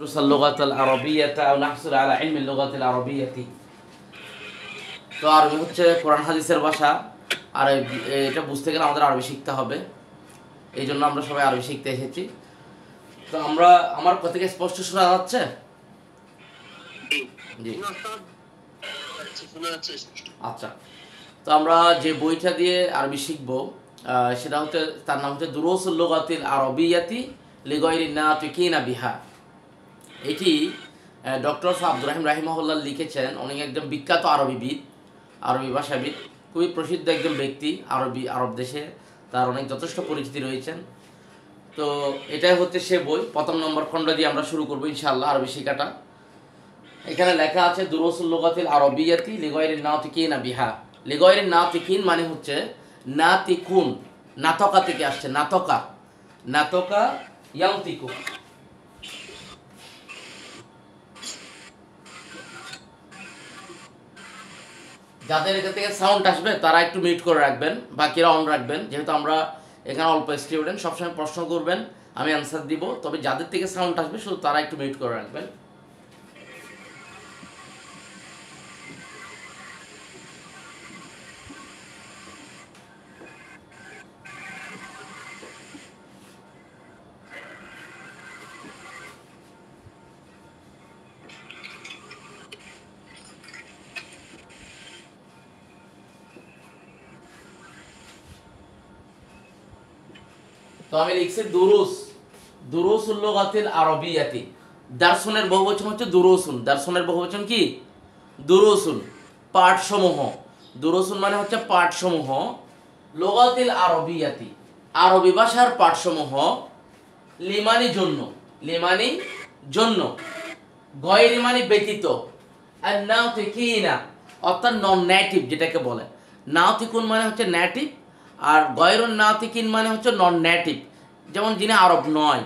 اللغة العربية أو نحصل على علم اللغة العربية তো আরবি হচ্ছে কোরআন হাদিসের ভাষা। আর এটা বুঝতে গেলে আমাদের আরবি শিখতে হবে, এই জন্য আমরা সবাই আরবি শিখতে এসেছি। তো আমার কথা থেকে স্পষ্ট শোনা যাচ্ছে? জি, আচ্ছা। তো আমরা যে বইটা দিয়ে আরবি শিখবো সেটা হচ্ছে, তার নাম হচ্ছে দুরুসুল লুগাতিল আরবিয়াতি লিগাইরিন নাতিকিনা বিহা। এটি ডক্টর আব্দুর রহিম রাহিমাহুল্লাহ লিখেছেন। উনি একদম বিখ্যাত আরবিবিদ, আরবি ভাষাবিদ, খুবই প্রসিদ্ধ একজন ব্যক্তি আরব দেশে, তার অনেক যথেষ্ট পরিচিতি রয়েছেন। তো এটাই হচ্ছে সে বই। প্রথম নম্বর খণ্ড দিয়ে আমরা শুরু করবো ইনশাআল্লাহ আরবি শেখাটা। এখানে লেখা আছে দুরুসুল লুগাতিল আরবিয়াতি লিগাইরিন নাতিকিনা বিহা। লিগাইরিন নাতিকিন মানে হচ্ছে নাতিকুন, নাতকা থেকে আসছে, নাতকা, নাতকা ইয়ান্তিকু। যাদের এখান থেকে সাউন্ড আসবে তারা একটু মিউট করে রাখবেন, বাকিরা অন রাখবেন। যেহেতু আমরা এখানে অল্প স্টুডেন্ট, সবসময় প্রশ্ন করবেন, আমি অ্যান্সার দিব। তবে যাদের থেকে সাউন্ড আসবে শুধু তারা একটু মিউট করে রাখবেন। তো আমি লিখছি দুরুসুল লুগাতিল আরবিয়াতি। দার্শনের বহুবচন হচ্ছে দুরুসুন। দার্শনের বহুবচন কি? দুরুসুন, পাঠসমূহ। দুরুসুন মানে হচ্ছে পাঠসমূহ। লুগাতিল আরবিয়াতি, আরবি ভাষার পাঠসমূহ। লিমানি জন্য, লিমানি জন্য, গয়রি মানে ব্যতীত, আর নাতিকিনা অর্থাৎ নন নেটিভ যেটাকে বলে। নাতিকুন মানে হচ্ছে নেটিভ, আর গয়রুন নাতিকিন মানে হচ্ছে নন নেটিভ, যেমন যিনি আরব নয়,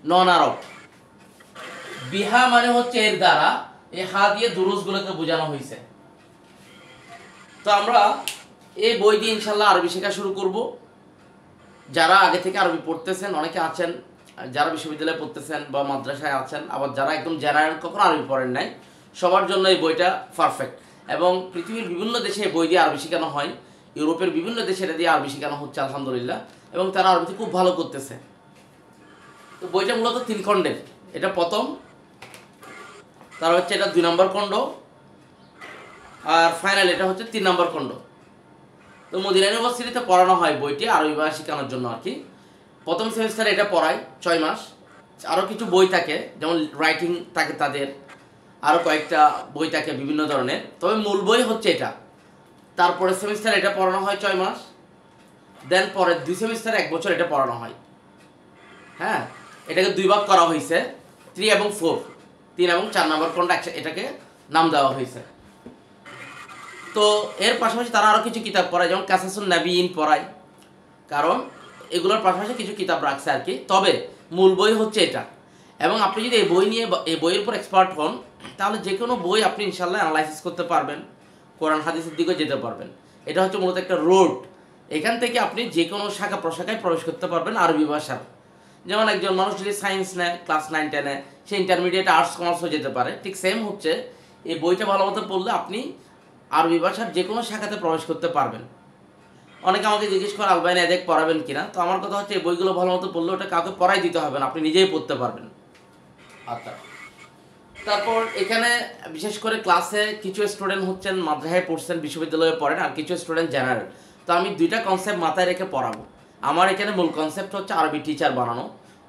নন আরব। বিহা মানে হচ্ছে এর দ্বারা, এই হা দিয়ে দুরুসগুলোকে বোঝানো হয়েছে। তো আমরা এই বই দিয়ে ইনশাল্লাহ আরবি শেখা শুরু করব। যারা আগে থেকে আরবি পড়তেছেন অনেকে আছেন, যারা বিশ্ববিদ্যালয়ে পড়তেছেন বা মাদ্রাসায় আছেন, আবার যারা একদম জেনারেল কখনো আরবি পড়েন নাই, সবার জন্য এই বইটা পারফেক্ট। এবং পৃথিবীর বিভিন্ন দেশে এই বই দিয়ে আরবি শেখানো হয়। ইউরোপের বিভিন্ন দেশে এটা দিয়ে আরবি শেখানো হচ্ছে আলহামদুলিল্লাহ, এবং তারা আরবিতে খুব ভালো করতেছে। তো বইটা মূলত 3 খণ্ডের। এটা প্রথম, তার হচ্ছে এটা 2 নম্বর খণ্ড, আর ফাইনাল এটা হচ্ছে 3 নম্বর খণ্ড। তো মদিনা ইউনিভার্সিটিতে পড়ানো হয় বইটি আরবি ভাষা শেখানোর জন্য আর কি। প্রথম সেমিস্টারে এটা পড়ায় 6 মাস। আরও কিছু বই থাকে, যেমন রাইটিং থাকে তাদের, আরও কয়েকটা বই থাকে বিভিন্ন ধরনের, তবে মূল বই হচ্ছে এটা। তারপরে সেমিস্টারে এটা পড়ানো হয় 6 মাস। দেন পরে 2 সেমিস্টারে 1 বছর এটা পড়ানো হয়। হ্যাঁ, এটাকে 2 ভাগ করা হয়েছে, 3 এবং 4, 3 এবং 4 নম্বর খণ্ড এটাকে নাম দেওয়া হয়েছে। তো এর পাশাপাশি তারা আরও কিছু কিতাব পড়ায়, যেমন কাসাসুন নাবিয়িন পড়ায়, কারণ এগুলোর পাশাপাশি কিছু কিতাব রাখছে আর কি। তবে মূল বই হচ্ছে এটা। এবং আপনি যদি এই বই নিয়ে, এই বইয়ের উপর এক্সপার্ট হন, তাহলে যে কোনো বই আপনি ইনশাল্লাহ অ্যানালাইসিস করতে পারবেন, কোরআন হাদিসের দিকেও যেতে পারবেন। এটা হচ্ছে মূলত একটা রোড। এখান থেকে আপনি যে কোনো শাখা প্রশাখায় প্রবেশ করতে পারবেন আরবি ভাষার। যেমন একজন মানুষ যদি সায়েন্স নেয় ক্লাস 9-10-এ, সে ইন্টারমিডিয়েট আর্টস কমার্সও যেতে পারে। ঠিক সেম হচ্ছে, এই বইটা ভালো মতো পড়লে আপনি আরবি ভাষার যে কোনো শাখাতে প্রবেশ করতে পারবেন। অনেকে আমাকে জিজ্ঞেস করে আলবাইন এদেক পড়াবেন কিনা। তো আমার কথা হচ্ছে এই বইগুলো ভালো মতো পড়লে ওটা কাউকে পড়াই দিতে হবে না, আপনি নিজেই পড়তে পারবেন। আচ্ছা, তারপর এখানে বিশেষ করে ক্লাসে কিছু স্টুডেন্ট হচ্ছেন মাদ্রাসায় পড়ছেন, বিশ্ববিদ্যালয়ে পড়েন, আর কিছু স্টুডেন্ট জেনারেল। তো আমি 2টা কনসেপ্ট মাথায় রেখে পড়াবো। আমার এখানে মূল কনসেপ্ট হচ্ছে আরবি টিচার বানানো,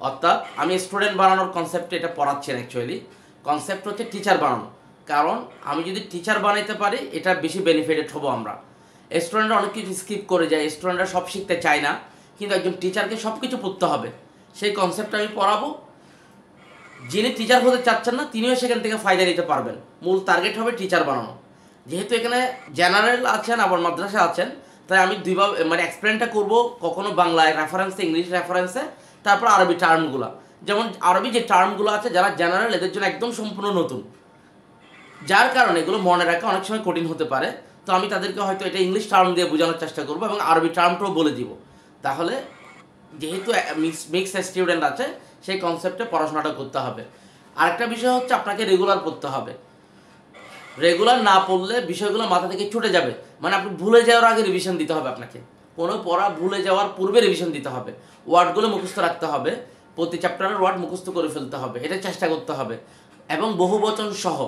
অর্থাৎ আমি স্টুডেন্ট বানানোর কনসেপ্টে এটা পড়াচ্ছি না। অ্যাকচুয়ালি কনসেপ্ট হচ্ছে টিচার বানানো, কারণ আমি যদি টিচার বানাইতে পারি এটা বেশি বেনিফিটেড হবো আমরা। স্টুডেন্টরা অনেক কিছু স্কিপ করে যায়, স্টুডেন্টরা সব শিখতে চায় না, কিন্তু একজন টিচারকে সব কিছু পড়তে হবে, সেই কনসেপ্টটা আমি পড়াবো। যিনি টিচার হতে চাচ্ছেন না তিনিও সেখান থেকে ফায়দা নিতে পারবেন। মূল টার্গেট হবে টিচার বানানো। যেহেতু এখানে জেনারেল আছেন আবার মাদ্রাসা আছেন, তাই আমি দুইভাবে মানে এক্সপ্লেনটা করব, কখনো বাংলায় রেফারেন্সে, ইংলিশ রেফারেন্সে, তারপর আরবি টার্মগুলো। যেমন আরবি যে টার্মগুলো আছে, যারা জেনারেল এদের জন্য একদম সম্পূর্ণ নতুন, যার কারণে এগুলো মনে রাখা অনেক সময় কঠিন হতে পারে। তো আমি তাদেরকে হয়তো এটা ইংলিশ টার্ম দিয়ে বোঝানোর চেষ্টা করবো এবং আরবি টার্মটাও বলে দিব। তাহলে যেহেতু মিক্স স্টুডেন্ট আছে, সেই কনসেপ্টে পড়াশোনাটা করতে হবে। আরেকটা বিষয় হচ্ছে আপনাকে রেগুলার পড়তে হবে। রেগুলার না পড়লে বিষয়গুলো মাথা থেকে ছুটে যাবে, মানে আপনি ভুলে যাওয়ার আগে রিভিশন দিতে হবে। আপনাকে কোনো পড়া ভুলে যাওয়ার পূর্বে রিভিশন দিতে হবে। ওয়ার্ডগুলো মুখস্থ রাখতে হবে, প্রতি চ্যাপ্টারের ওয়ার্ড মুখস্থ করে ফেলতে হবে, এটা চেষ্টা করতে হবে। এবং বহুবচন সহ,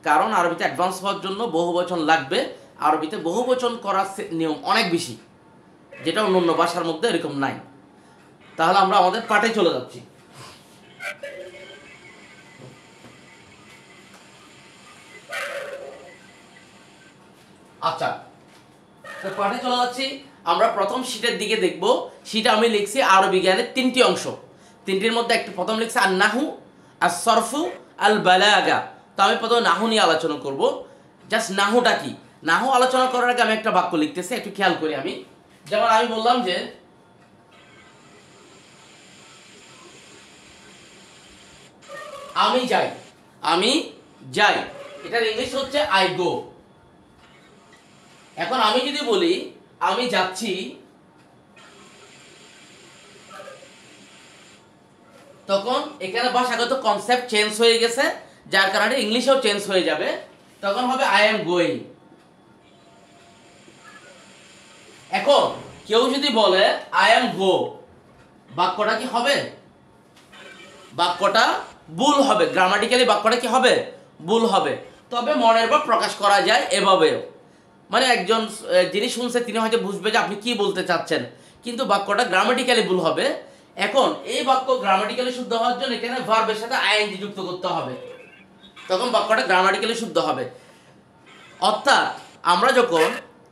কারণ আরবিতে অ্যাডভান্স হওয়ার জন্য বহুবচন লাগবে। আরবিতে বহুবচন করার নিয়ম অনেক বেশি, যেটা অন্য অন্য ভাষার মধ্যে এরকম নাই। তাহলে আমরা আমাদের পাঠে চলে যাচ্ছি। আচ্ছা, তো পাঠে চলে যাচ্ছি। আমরা প্রথম শীটের দিকে দেখব। শীটে আমি লিখছি আরবি জ্ঞানের 3টি অংশ। 3টির মধ্যে একটা প্রথম লিখছি আর নাহু, আর সরফু, আল বালাগা। তো আমি প্রথমে নাহু নিয়ে আলোচনা করব। জাস্ট নাহুটা কি, নাহু আলোচনা করার আগে আমি একটা বাক্য লিখতেছি, একটু খেয়াল করি। আমি যেমন আমি বললাম যে আমি যাই, আমি যাই, এটার ইংলিশ হচ্ছে আই গো। এখন আমি যদি বলি আমি যাচ্ছি, তখন এখানে ভাষাগত কনসেপ্ট চেঞ্জ হয়ে গেছে, যার কারণে ইংলিশেও চেঞ্জ হয়ে যাবে। তখন হবে আই এম গোয়িং। এখন কেউ যদি বলে আই এম গো, বাক্যটা কি হবে? বাক্যটা ভুল হবে, গ্রামাটিক্যালি বাক্যটা কি হবে? ভুল হবে। তবে মনের ভাব প্রকাশ করা যায় এভাবেও, মানে একজন যিনি শুনছে তিনি হয়তো বুঝবে যে আপনি কি বলতে চাচ্ছেন, কিন্তু বাক্যটা গ্রামাটিক্যালি ভুল হবে। এখন এই বাক্য গ্রামাটিক্যালি শুদ্ধ হওয়ার জন্য এখানে ভার্বের সাথে আইএনজি যুক্ত করতে হবে, তখন বাক্যটা গ্রামাটিক্যালি শুদ্ধ হবে। অর্থাৎ আমরা যখন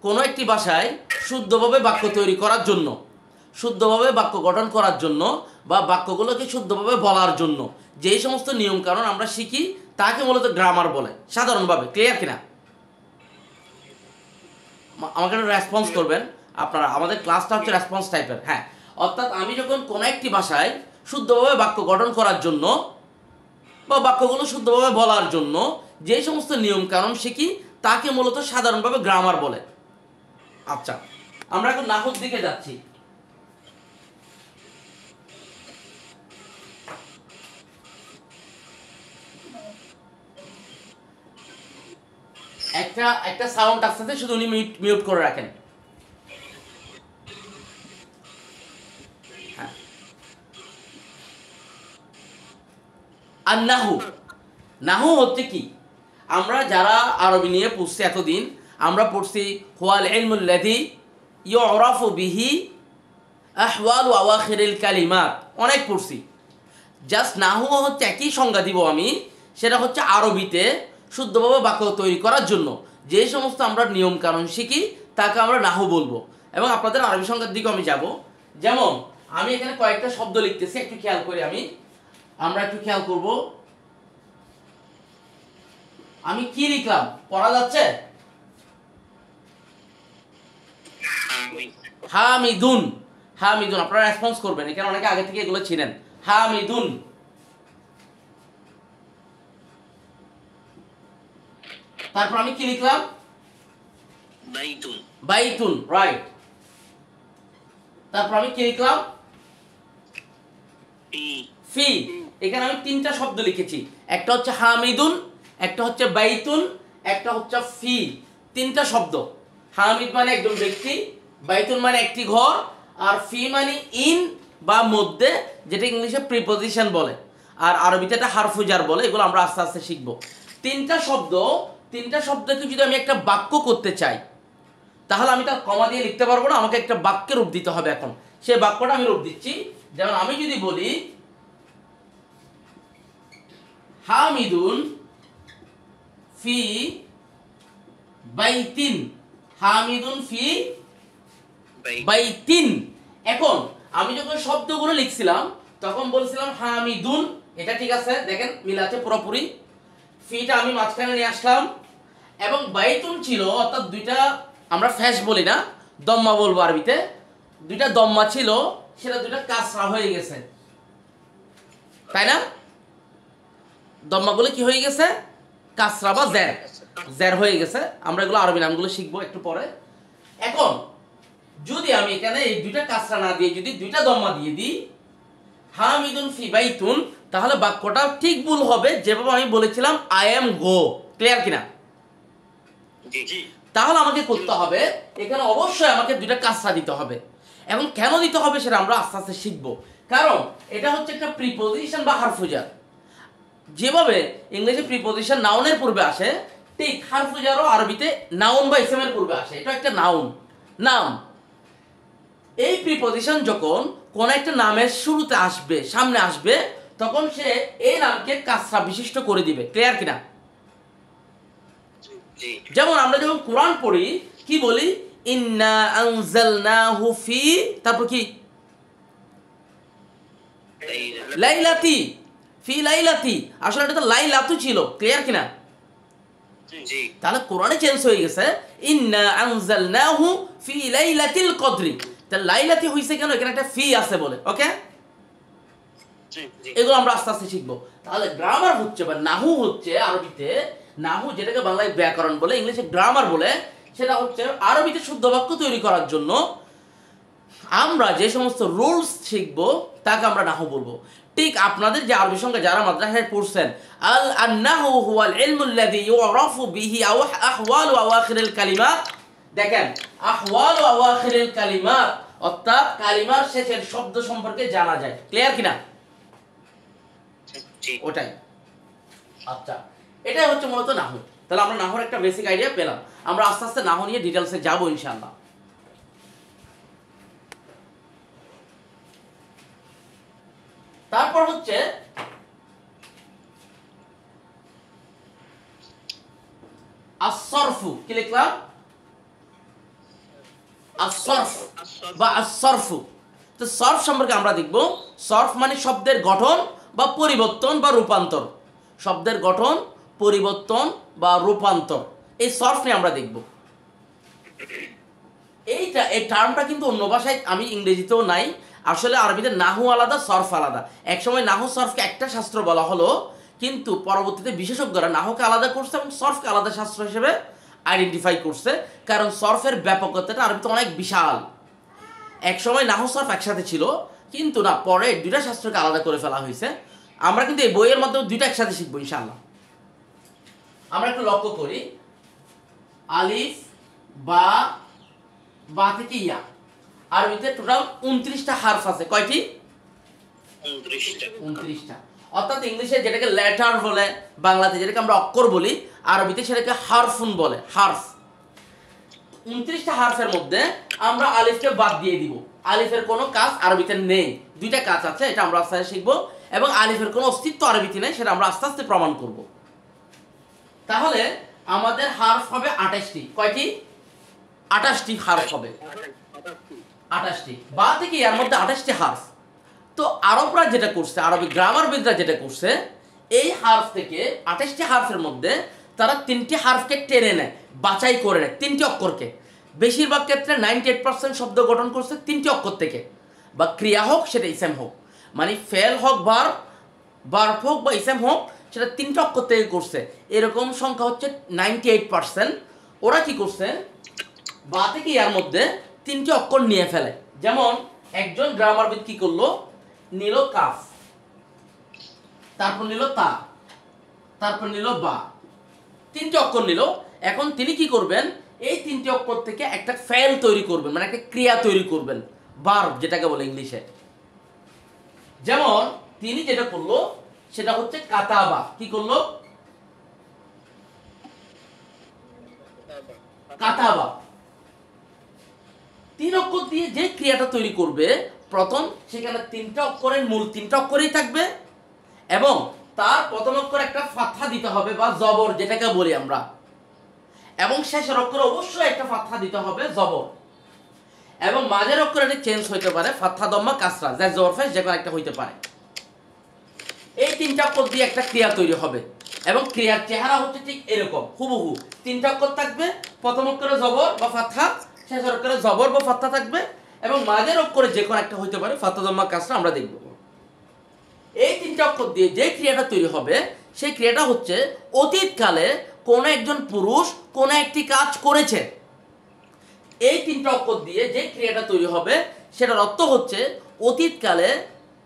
কোনো একটি ভাষায় শুদ্ধভাবে বাক্য তৈরি করার জন্য, শুদ্ধভাবে বাক্য গঠন করার জন্য, বা বাক্যগুলোকে শুদ্ধভাবে বলার জন্য যেই সমস্ত নিয়মকানুন আমরা শিখি তাকে মূলত গ্রামার বলে সাধারণভাবে। ক্লিয়ার কিনা? আমাকে রেসপন্স করবেন আপনারা, আমাদের ক্লাসটা হচ্ছে রেসপন্স টাইপের। হ্যাঁ, অর্থাৎ আমি যখন কোনো একটি ভাষায় শুদ্ধভাবে বাক্য গঠন করার জন্য বা বাক্যগুলো শুদ্ধভাবে বলার জন্য যে সমস্ত নিয়মকানুন শিখি তাকে মূলত সাধারণভাবে গ্রামার বলে। আচ্ছা, আমরা এখন নাহুর দিকে যাচ্ছি। একটা সাউন্ড আসতেছে, শুধু উনি মিউট করে রাখেন। আর নাহু, নাহু হচ্ছে কি? আমরা যারা আরবি নিয়ে পড়ছি এতদিন, আমরা পড়ছি হুয়াল ইলমুল লাযী ইউরাফু বিহি আহওয়াল ওয়া আওয়াখিরিল কালিমাত, অনেক পড়ছি। জাস্ট নাহু হচ্ছে একই সংজ্ঞা দিব আমি, সেটা হচ্ছে আরবিতে শুদ্ধভাবে বাক্য তৈরি করার জন্য যে সমস্ত আমরা নিয়ম কানুন শিখি তাকে আমরা নাহু বলবো। এবং আপনাদের আরবি সংজ্ঞার দিকে আমি যাব। যেমন আমি এখানে কয়েকটা শব্দ লিখতেছি, একটু খেয়াল করি। আমরা একটু খেয়াল করব আমি কি লিখলাম, পড়া যাচ্ছে? হামিদুন, হামিদুন। আপনারা রেসপন্স করবেন, এখানে অনেকে আগে থেকে এগুলো ছিলেন। হামিদুন। তারপর আমি কি লিখলাম? বাইতুন, বাইতুন, রাইট। তারপর আমি কি লিখলাম? ফি। এখানে আমি 3টা শব্দ লিখেছি, একটা হচ্ছে হামিদুন, একটা হচ্ছে বাইতুন, একটা হচ্ছে ফি। 3টা শব্দ। হামিদ মানে একজন ব্যক্তি, বাইতুন মানে একটি ঘর, আর ফি মানে ইন বা মধ্যে, যেটা ইংলিশে প্রিপোজিশন বলে, আর আরবিতে এটা হারফুজার বলে। এগুলো আমরা আস্তে আস্তে শিখবো। 3টা শব্দ, 3টা শব্দকে যদি আমি একটা বাক্য করতে চাই তাহলে আমি তার কমা দিয়ে লিখতে পারবো না, আমাকে একটা বাক্যে রূপ দিতে হবে। এখন সেই বাক্যটা আমি রূপ দিচ্ছি। যেমন আমি যদি বলি হামিদুন ফি বাইতিন, হামিদুন ফি বাইতিন। এখন আমি যখন শব্দগুলো লিখছিলাম তখন বলছিলাম হামিদুন, এটা ঠিক আছে, দেখেন মিল আছে পুরোপুরি। ফিটা আমি মাঝখানে নিয়ে আসলাম, এবং বাইতুন ছিল, অর্থাৎ দুইটা, আমরা ফ্যাশ বলি না, দম্মা বলবো আরবিতে, দুইটা দম্মা ছিল, সেটা দুইটা কাসরা হয়ে গেছে, তাই না? দম্মাগুলো কি হয়ে গেছে? কাসরা বা জের, জের হয়ে গেছে। আমরা এগুলো আরবি নামগুলো শিখবো একটু পরে। এখন যদি আমি এখানে এই দুইটা কাসরা না দিয়ে যদি দুইটা দম্মা দিয়ে দিই, হামিদুন ফি বাইতুন, তাহলে বাক্যটা ঠিক ভুল হবে যেভাবে আমি বলেছিলাম আই এম গো। ক্লিয়ার কিনা? তাহলে আমাকে করতে হবে এখানে অবশ্যই আমাকে দুইটা কাসরা দিতে হবে, এবং কেন দিতে হবে সেটা আমরা আস্তে আস্তে শিখব। কারণ এটা হচ্ছে একটা প্রিপোজিশন বা হারফুজার। যেভাবে ইংরেজি প্রিপোজিশন নাউনের পূর্বে আসে, ঠিক হারফুজারও আরবিতে নাউন বা ইসমের পূর্বে আসে। এটা একটা নাউন, নাম। এই প্রিপোজিশন যখন কোন একটা নামের শুরুতে আসবে, সামনে আসবে, তখন সে এই নামকে কাসরা বিশিষ্ট করে দিবে। ক্লিয়ার কিনা? যেমন আমরা যখন কোরআন পড়ি কি বলি? ইন্না আনজালনাহু ফি, তারপর কি? লাইলাতি, ফি লাইলাতি। আসলে এটা তো লাইলাতু ছিল। ক্লিয়ার কিনা? তাহলে কোরআনে চেঞ্জ হয়ে গেছে ইন্না আনজালনাহু ফি লাইলাতিল কদরি। তাহলে লাইলাতি হইছে কেন? এখানে একটা ফি আছে বলে। ওকে, এগুলো আমরা আস্তে আস্তে শিখবো। তাহলে গ্রামার হচ্ছে বা নাহু হচ্ছে আরবিতে, নাহু যেটাকে বাংলায় ব্যাকরণ বলে, ইংলিশে গ্রামার বলে, সেটা হচ্ছে আরবিতে শুদ্ধ বাক্য তৈরি করার জন্য আমরা যে সমস্ত রুলস শিখবো তাকে আমরা নাহু বলবো। ঠিক আপনাদের যে আরবি সঙ্গে যারা মাদ্রাসায় পড়ছেন, আল আন্নাহু হুয়াল ইলমুল্লাযী ইউরাফু বিহি আহওয়ালু আওয়াখিরিল কালিমাত। দেখেন, আহওয়ালু আওয়াখিরিল কালিমাত অর্থাৎ কালিমার শেষের শব্দ সম্পর্কে জানা যায়। ক্লিয়ার কিনা? ওটাই। আচ্ছা, এটাই হচ্ছে মূলত নাহু। তাহলে আমরা নাহুর একটা বেসিক আইডিয়া পেলাম। আমরা আস্তে আস্তে নাহু নিয়ে ডিটেলসে যাবো ইনশাআল্লাহ। তারপর হচ্ছে আসরফু। কি লিখলাম? আসরফ বা আসরফু। তো সরফ সম্পর্কে আমরা দেখব। সরফ মানে শব্দের গঠন বা পরিবর্তন বা রূপান্তর। শব্দের গঠন, পরিবর্তন বা রূপান্তর, এই সরফ নিয়ে আমরা দেখব। এই টার্মটা কিন্তু অন্য ভাষায়, আমি ইংরেজিতেও নাই। আসলে আরবিতে নাহু আলাদা, সরফ আলাদা। একসময় নাহু সরফকে একটা শাস্ত্র বলা হলো, কিন্তু পরবর্তীতে বিশেষজ্ঞরা নাহুকে আলাদা করছে এবং সরফকে আলাদা শাস্ত্র হিসেবে আইডেন্টিফাই করছে। কারণ সরফের ব্যাপকতাটা আরবিতে অনেক বিশাল। একসময় নাহু সরফ একসাথে ছিল, কিন্তু না, পরে দুইটা শাস্ত্রকে আলাদা করে ফেলা হয়েছে। আমরা কিন্তু এই বইয়ের মাধ্যমে দুইটা একসাথে শিখবো ইনশাআল্লাহ। আমরা একটু লক্ষ্য করি, আলিফ, বা, বা থেকে ইয়া, আরবিতে টোটাল 29টা হারফ আছে। কয়টি? 29টা। অর্থাৎ ইংলিশে যেটাকে লেটার বলে, বাংলাতে যেটাকে আমরা অক্ষর বলি, আরবিতে সেটাকে হারফুন বলে, হারফ। 29টা হারফের মধ্যে আমরা আলিফকে বাদ দিয়ে দিব। আলিফের কোনো কাজ আরবিতে নেই। দুইটা কাজ আছে, এটা আমরা আস্তে আস্তে শিখবো। এবং আলিফের কোনো অস্তিত্ব আরবিতে নেই, সেটা আমরা আস্তে আস্তে প্রমাণ করব। তাহলে আমাদের হারফ হবে 28টি। কয়টি? 28টি হারফ হবে। 28টি। বা থেকে এর মধ্যে 28টি হারফ। তো আরবরা যেটা করছে, আরবি গ্রামারবিদরা যেটা করছে, এই হারফ থেকে 28টি হারফের মধ্যে তারা 3টি হারফকে টেনে নেয়, বাছাই করে নেয় 3টি অক্ষরকে। বেশিরভাগ ক্ষেত্রে 98% শব্দ গঠন করছে 3টি অক্ষর থেকে, বা ক্রিয়া হোক সেটা ইসেম হোক, মানে ফেল হোক, ভার্ব হোক বা ইসেম হোক, সেটা 3টি অক্ষর থেকে করছে। এরকম সংখ্যা হচ্ছে 98%। ওরা কি করছে? বা থেকে এর মধ্যে 3টি অক্ষর নিয়ে ফেলে। যেমন একজন গ্রামারবিদ কি করলো? নিল কাফ, তারপর নিল তা, তারপর নিল বা, 3টি অক্ষর নিল। এখন তিনি কি করবেন? এই 3টি অক্ষর থেকে একটা ফেল তৈরি করবেন, মানে একটা ক্রিয়া তৈরি করবেন, ভার্ব যেটাকে বলে ইংলিশে। যেমন তিনি যেটা করলো সেটা হচ্ছে কাতাবা। কি করলো? কাতাবা। 3 অক্ষর দিয়ে যে ক্রিয়াটা তৈরি করবে, প্রথম সেখানে 3টা অক্ষরের মূল 3টা অক্ষরই থাকবে, এবং তার প্রথম অক্ষরে একটা ফাতহা দিতে হবে বা জবর যেটাকে বলি আমরা, এবং শেষের অক্ষরে অবশ্যই একটা ফাতহা দিতে হবে, জবর। এবং মাঝের অক্ষরে এটা চেঞ্জ হইতে পারে, ফাতহা, দম্মা, কাসরা, যা জবর ফেস যে কোনো একটা হইতে পারে। এই 3টা অক্ষর দিয়ে একটা ক্রিয়া তৈরি হবে, এবং ক্রিয়ার চেহারা হচ্ছে ঠিক এরকম হুবহু। 3টা অক্ষর থাকবে, প্রথম অক্ষরে জবর বা ফাতহা, শেষের অক্ষরে জবর বা ফাতহা থাকবে, এবং মাঝের অক্ষরে যে কোনো একটা হইতে পারে, ফাতহা, দম্মা, কাসরা। আমরা দেখব এই 3টা অক্ষর দিয়ে যে ক্রিয়াটা তৈরি হবে, সেই ক্রিয়াটা হচ্ছে অতীতকালে কোনো একজন পুরুষ কোনো একটি কাজ করেছে। এই 3টা অক্ষর দিয়ে যে ক্রিয়াটা তৈরি হবে, সেটার অর্থ হচ্ছে অতীতকালে,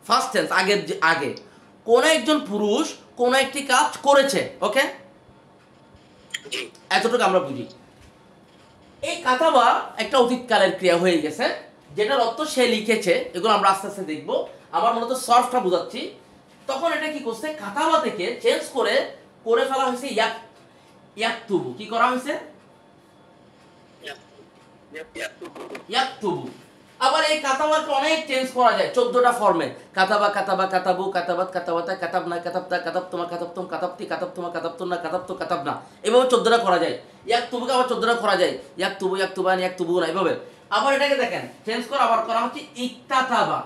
ফার্স্ট টেন্স, আগে কোন একজন পুরুষ কোন একটি কাজ করেছে। ওকে, এতটুকু আমরা বুঝি। এই কাতাবা একটা অতীতকালের ক্রিয়া হয়ে গেছে, যেটার অর্থ সে লিখেছে। এগুলো আমরা আস্তে আস্তে দেখব। আমার মূলত সর্ফটা বুঝাচ্ছি। তখন এটা কি করছে, কাতাবা থেকে চেঞ্জ করে ফেলা হয়েছে ইয়াকতুবু। কি করা হয়েছে? ইয়াকতুবু। আবার এই কাতাবাকে অনেক চেঞ্জ করা যায় 14টা ফর্মে। কাতাবা, কাতাবা, কাতাবু, কাতাবাত, কাতাবাতা, কাতাবনা, কাতাবতা, কাতাবতুমা, কাতাবতুম, কাতাবতি, কাতাবতুমা, কাতাবতুনা, কাতাবতু, কাতাবনা। এভাবে 14টা করা যায়। ইয়াকতুবুকে আবার 14টা করা যায়। ইয়াকতুবু, ইয়াকতুবান, ইয়াকতুবুনা, এভাবে। আবার এটাকে দেখেন চেঞ্জ করে আবার করা হচ্ছে ইক্তাতাবা।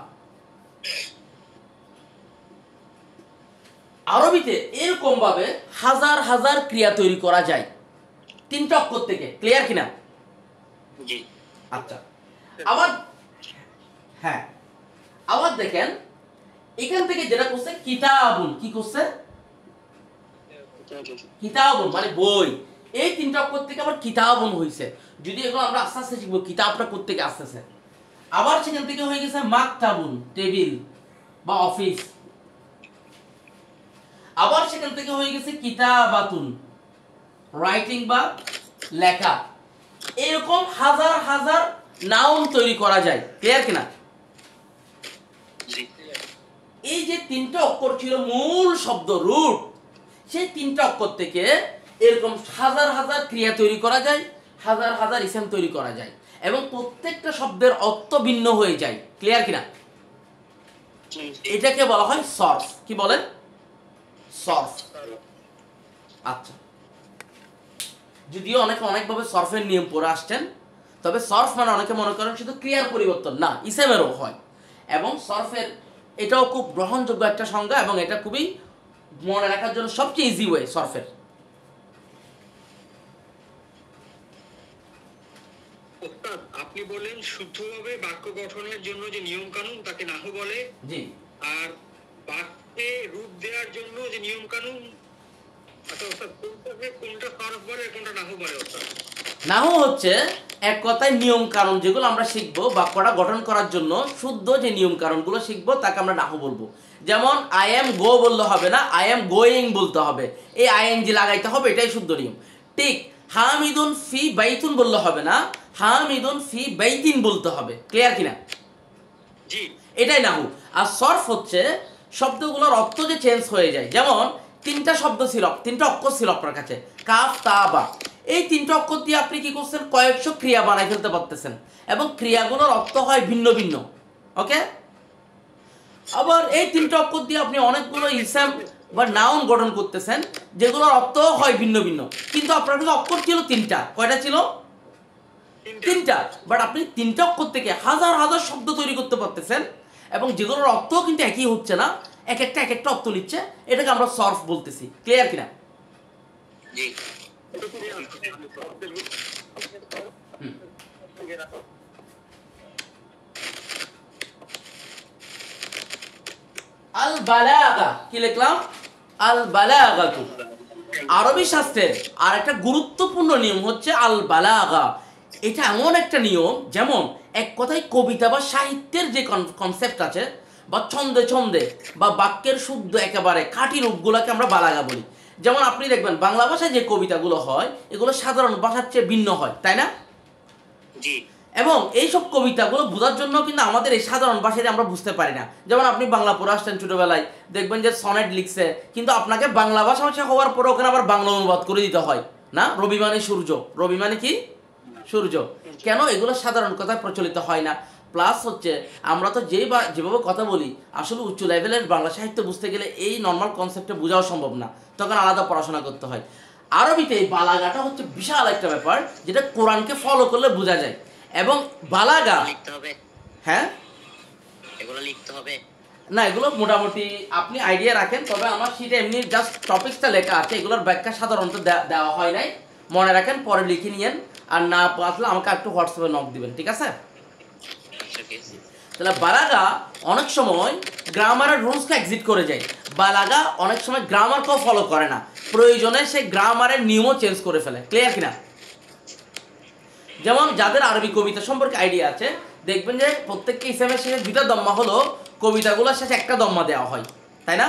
আরবিতে এরকম ভাবে হাজার হাজার ক্রিয়া তৈরি করা যায় 3টা অক্ষর থেকে। ক্লিয়ার কিনা? আচ্ছা, আবার হ্যাঁ, আবার দেখেন এখান থেকে যেটা করছে কিতাবুন। কি করছে? কিতাবুন মানে বই। এই 3টা অক্ষর থেকে আবার কিতাবুন হয়েছে। যদি এগুলো আমরা আস্তে আস্তে শিখবো কিতাবটা কোত্থেকে আসতেছে। আবার সেখান থেকে হয়ে গেছে মাকতাবুন, টেবিল বা অফিস। আবার সেখান থেকে হয়ে গেছে কিতাবাতুন, রাইটিং বা লেখা। এরকম হাজার হাজার নাউন তৈরি করা যায়। ক্লিয়ার কিনা? এই যে 3টা অক্ষর ছিল মূল শব্দ, রুট, সেই 3টা অক্ষর থেকে এরকম হাজার হাজার ক্রিয়া তৈরি করা যায়, হাজার হাজার ইসেম তৈরি করা যায়, এবং প্রত্যেকটা শব্দের অর্থ ভিন্ন হয়ে যায়। ক্লিয়ার কিনা? এটাকে বলা হয় সর্ফ। কি বলেন? সর্ফ। আচ্ছা, যদিও অনেকে অনেকভাবে সর্ফের নিয়ম পড়ে আসছেন, তবে সর্ফ মানে অনেকে মনে করেন শুধু ক্রিয়ার পরিবর্তন না, ইসেমেরও হয়। এবং সর্ফের এটাও খুব গ্রহণযোগ্য একটা সংজ্ঞা, এবং এটা খুবই মনে রাখার জন্য সবচেয়ে ইজি ওয়ে সর্ফের। আপনি বলেন শুদ্ধভাবে বাক্য গঠনের জন্য যে নিয়ম কানুন তাকে নাহু বলে, জি। আর বাক্যে রূপ দেওয়ার জন্য যে নিয়ম কানুন, কোনটা সরফ বলে কোনটা নাহু বলে? নাহু হচ্ছে এক কথায় নিয়ম কানুন, যেগুলো আমরা শিখবো বাক্যটা গঠন করার জন্য শুদ্ধ যে নিয়ম কানুনগুলো শিখবো তাকে আমরা নাহু বলবো। যেমন আই এম গো বললে হবে না, আই এম গোয়িং বলতে হবে, এই আইএনজি লাগাইতে হবে, এটাই শুদ্ধ নিয়ম। ঠিক হামিদুন ফি বাইতুন বললে হবে না, হামিদুন ফি বাইতিন বলতে হবে। ক্লিয়ার কিনা? জি। এটাই নাহু। আর সর্ফ হচ্ছে শব্দগুলোর অর্থ যে চেঞ্জ হয়ে যায়। যেমন 3টা শব্দ ছিল, 3টা অক্ষর ছিল আপনার কাছে, কাফ তা বা। এই 3টা অক্ষর দিয়ে আপনি কি করছেন, কয়েকশো ক্রিয়া বানাই ফেলতে পারতেছেন, এবং ক্রিয়াগুলোর অর্থ হয় ভিন্ন ভিন্ন। ওকে, আবার এই 3টা অক্ষর দিয়ে আপনি অনেকগুলো ইসম বা নাউন গঠন করতেছেন, যেগুলোর অর্থ হয় ভিন্ন ভিন্ন, কিন্তু আপনার কাছে অক্ষর ছিল 3টা। কয়টা ছিল? 3টা। বাট আপনি 3টা অক্ষর থেকে হাজার হাজার শব্দ তৈরি করতে পারতেছেন, এবং যেগুলোর অর্থ কিন্তু একই হচ্ছে না, এক একটা অর্থ নিচ্ছে। এটাকে আমরা সর্ফ বলতেছি। ক্লিয়ার কিনা? জি। আল বালাগা। কি লিখলাম? আল বালাগাতু। আরবি শাস্ত্রের আর একটা গুরুত্বপূর্ণ নিয়ম হচ্ছে আল বালাগা। এটা এমন একটা নিয়ম, যেমন এক কথায় কবিতা বা সাহিত্যের যে কনসেপ্ট আছে, বা ছন্দে ছন্দে বা বাক্যের শুদ্ধ একেবারে খাঁটি রূপগুলোকে আমরা বালাগা বলি। যেমন আপনি দেখবেন বাংলা ভাষায় যে কবিতাগুলো হয়, এগুলো সাধারণ ভাষার চেয়ে ভিন্ন হয়, তাই না? জি। এবং এইসব কবিতাগুলো বোঝার জন্য কিন্তু আমাদের এই সাধারণ ভাষায় আমরা বুঝতে পারি না। যেমন আপনি বাংলা পড়ে আসছেন ছোটবেলায়, দেখবেন যে সনেট লিখছে, কিন্তু আপনাকে বাংলা ভাষা হওয়ার পরে ওখানে আবার বাংলা অনুবাদ করে দিতে হয় না। রবি মানে সূর্য, রবি মানে কি? সূর্য। কেন? এগুলো সাধারণ কথায় প্রচলিত হয় না। প্লাস হচ্ছে আমরা তো যেভাবে কথা বলি, আসলে উচ্চ লেভেলের বাংলা সাহিত্য বুঝতে গেলে এই নর্মাল কনসেপ্টে বোঝাও সম্ভব না, তখন আলাদা পড়াশোনা করতে হয়। আরবিতে এই বালাগাটা হচ্ছে বিশাল একটা ব্যাপার, যেটা কোরআনকে ফলো করলে বোঝা যায়। এবং বালাগা লিখতে হবে। হ্যাঁ, এগুলো লিখতে হবে না, এগুলো মোটামুটি আপনি আইডিয়া রাখেন, তবে আমার সেটা এমনি জাস্ট টপিকসটা লেখা আছে, এগুলোর ব্যাখ্যা সাধারণত দেওয়া হয় নাই। মনে রাখেন, পরে লিখে নিয়েন, আর না আসলে আমাকে একটু হোয়াটসঅ্যাপে নক দিবেন, ঠিক আছে? তাহলে বালাগা অনেক সময় গ্রামারের রুলসকে এক্সিট করে যায়। বালাগা অনেক সময় গ্রামারকেও ফলো করে না, প্রয়োজনে সে গ্রামারের নিয়মও চেঞ্জ করে ফেলে। ক্লিয়ার কিনা? যেমন যাদের আরবি কবিতা সম্পর্কে আইডিয়া আছে, দেখবেন যে প্রত্যেককে ইসলামের শেষে 2টা দম্মা হলো, কবিতাগুলোর শেষে একটা দম্মা দেওয়া হয়, তাই না?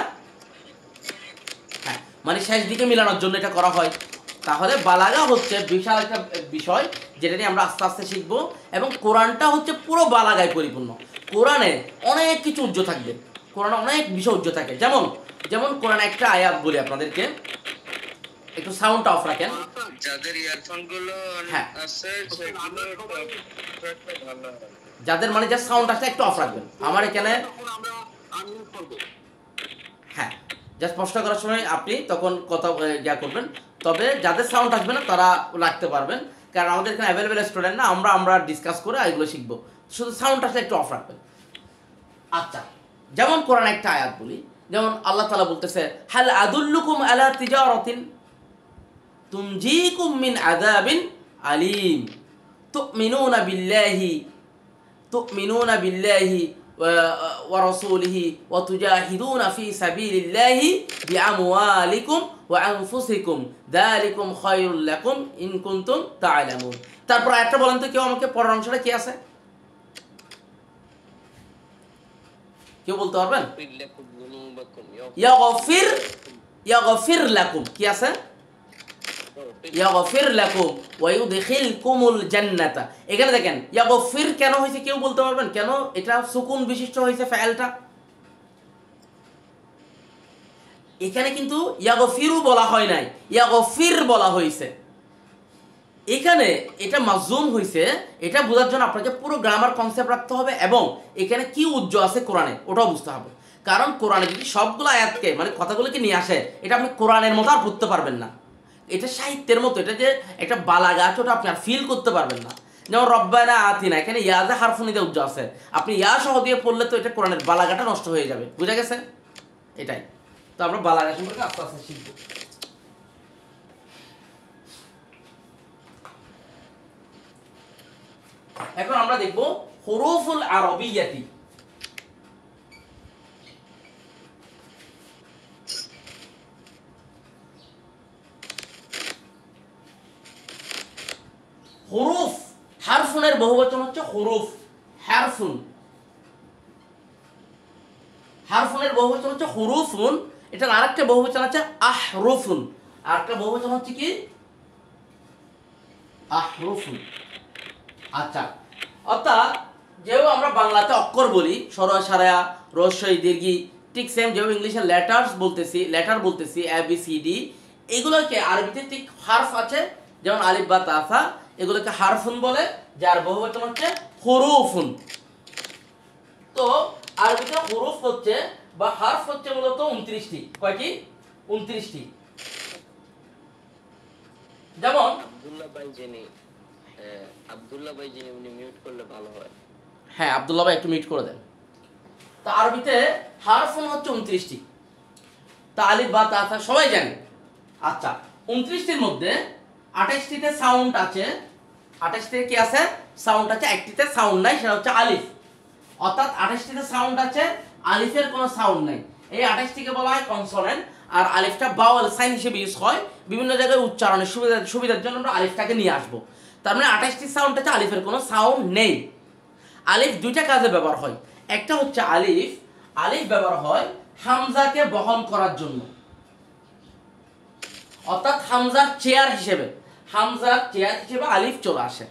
মানে শেষ দিকে মিলানোর জন্য এটা করা হয়। তাহলে বালাগা হচ্ছে বিশাল একটা বিষয়, যেটা নিয়ে আমরা আস্তে আস্তে শিখবো। এবং কোরআনটা হচ্ছে পুরো বালাগায় পরিপূর্ণ। কোরআনে অনেক কিছু উজ্জ্ব থাকবে, কোরআনে অনেক বিষয় উজ্জ্ব থাকে। যেমন যেমন কোরআনে একটা আয়াত বলি আপনাদেরকে, একটু সাউন্ডটা অফ রাখেন। যাদের ইয়ারফোন গুলো হ্যাঁ। আছে সেগুলো একটা ভালো হয়। যাদের মানে যা সাউন্ড আসলে একটু অফ রাখবেন। আমার এখানে হ্যাঁ, যা স্পষ্ট করার সময় আপনি তখন কথা যা করবেন। তবে যাদের সাউন্ড আসবে না তারা রাখতে পারবেন, কারণ আমাদের এখানে অ্যাভেলেবেল স্টুডেন্ট না, আমরা ডিসকাস করে এগুলো শিখবো। শুধু সাউন্ড আসলে একটু অফ রাখবেন। আচ্ছা, যেমন কোরআন একটা আয়াত বলি, যেমন আল্লাহ তাআলা বলতেছে, হাল আদুল্লুকুম আলা তিজারাতিন তুনজিকুম মিন আযাবিন আলীম তুমিনুনা বিল্লাহি ওয়া রাসূলিহি ওয়া তুজাহিদুনা ফি সাবিলিল্লাহি বিআমওয়ালিকুম ওয়া আনফুসিকুম যালিকুম খায়রুল লাকুম ইন কুনতুম তা'লামুন। তারপর আয়াতটা বলেন তো কেউ আমাকে, পরের অংশটা কি আছে কেউ বলতে পারবেন? ইয়াগফির লাকুম, কি আছে? ইয়াগফির লাকুম ওয়া ইউদখিলকুমুল জান্নাতা। এখানে দেখেন ইয়াগফির কেন হয়েছে, কেউ বলতে পারবেন কেন এটা সুকুন বিশিষ্ট হয়েছে ফাইলটা? এখানে কিন্তু ইয়াগফিরু বলা হয় নাই, ইয়াগফির বলা হয়েছে। এখানে এটা মাজুম হয়েছে, এটা বোঝার জন্য আপনাকে পুরো গ্রামার কনসেপ্ট রাখতে হবে, এবং এখানে কি উজ্জ্ব আছে কোরআনে ওটাও বুঝতে হবে। কারণ কোরআনে যদি সবগুলো আয়াতকে মানে কথাগুলোকে নিয়ে আসে, এটা আপনি কোরআনের মতো আর পড়তে পারবেন না। এটা সাহিত্যের মতো, এটা যে একটা বালাগা আছে ওটা আপনি আর ফিল করতে পারবেন না। যেমন রব্বানা আতিনা, এখানে ইয়াজে হারফুনিতে উজ্জ্ব আছে, আপনি ইয়া সহ দিয়ে পড়লে তো এটা কোরআনের বালাগাটা নষ্ট হয়ে যাবে। বুঝা গেছে? এটাই তো আমরা বালাগা সম্পর্কে আস্তে আস্তে শিখবো। এখন আমরা দেখব হুরুফুল আরবিয়াতি। হুরুফ, হারফুনের বহুবচন হচ্ছে হুরুফ, হারফুন। হারফুনের বহুবচন হচ্ছে হুরুফুন, এটার আরেকটা বহুবচন আছে আহরুফুন, আরেকটা বহুবচন হচ্ছে কি আহরুফুন। আচ্ছা, অর্থাৎ যেও আমরা বাংলাতে অক্ষর বলি, সরয় সারায়া রস্বই দীর্ঘি, ঠিক সেম যেও ইংলিশে লেটার্স বলতেছি, লেটার বলতেছি এ বি সি ডি, এগুলোকে আরবিতে ঠিক হারফ আছে, যেমন আলিফ বা তাসা, এগুলোকে হারফুন বলে, যার বহুবচন হচ্ছে হুরুফুন। তো আরবিতে হুরুফ হচ্ছে বা হারফ হচ্ছে মূলত 29টি। কয়টি? 29টি। যেমন আব্দুল্লাহ ভাই যিনি উনি মিউট করলে ভালো হয়। হ্যাঁ, আব্দুল্লাহ ভাই একটু মিউট করে দেন। তো আরবিতে হারফুন হচ্ছে 29টি। তা আলিফ বা তাসা সবাই জানে। আচ্ছা, 29টির মধ্যে 28টিতে সাউন্ড আছে, 28টিতে কি আছে? সাউন্ড আছে। একটিতে সাউন্ড নাই, সেটা হচ্ছে আলিফ। অর্থাৎ 28টিতে সাউন্ড আছে, আলিফের কোনো সাউন্ড নাই। এই 28টিকে বলা হয় কনসোনেন্ট, আর আলিফটা বাওয়াল সাইন হিসেবে ইউজ হয়। বিভিন্ন জায়গায় উচ্চারণের সুবিধার জন্য আমরা আলিফটাকে নিয়ে আসবো। তার মানে 28টি সাউন্ড আছে, আলিফের কোনো সাউন্ড নেই। আলিফ দুইটা কাজে ব্যবহার হয়। একটা হচ্ছে আলিফ ব্যবহার হয় হামজাকে বহন করার জন্য, অর্থাৎ হামজার চেয়ার হিসেবে আলিফ চলে আসে।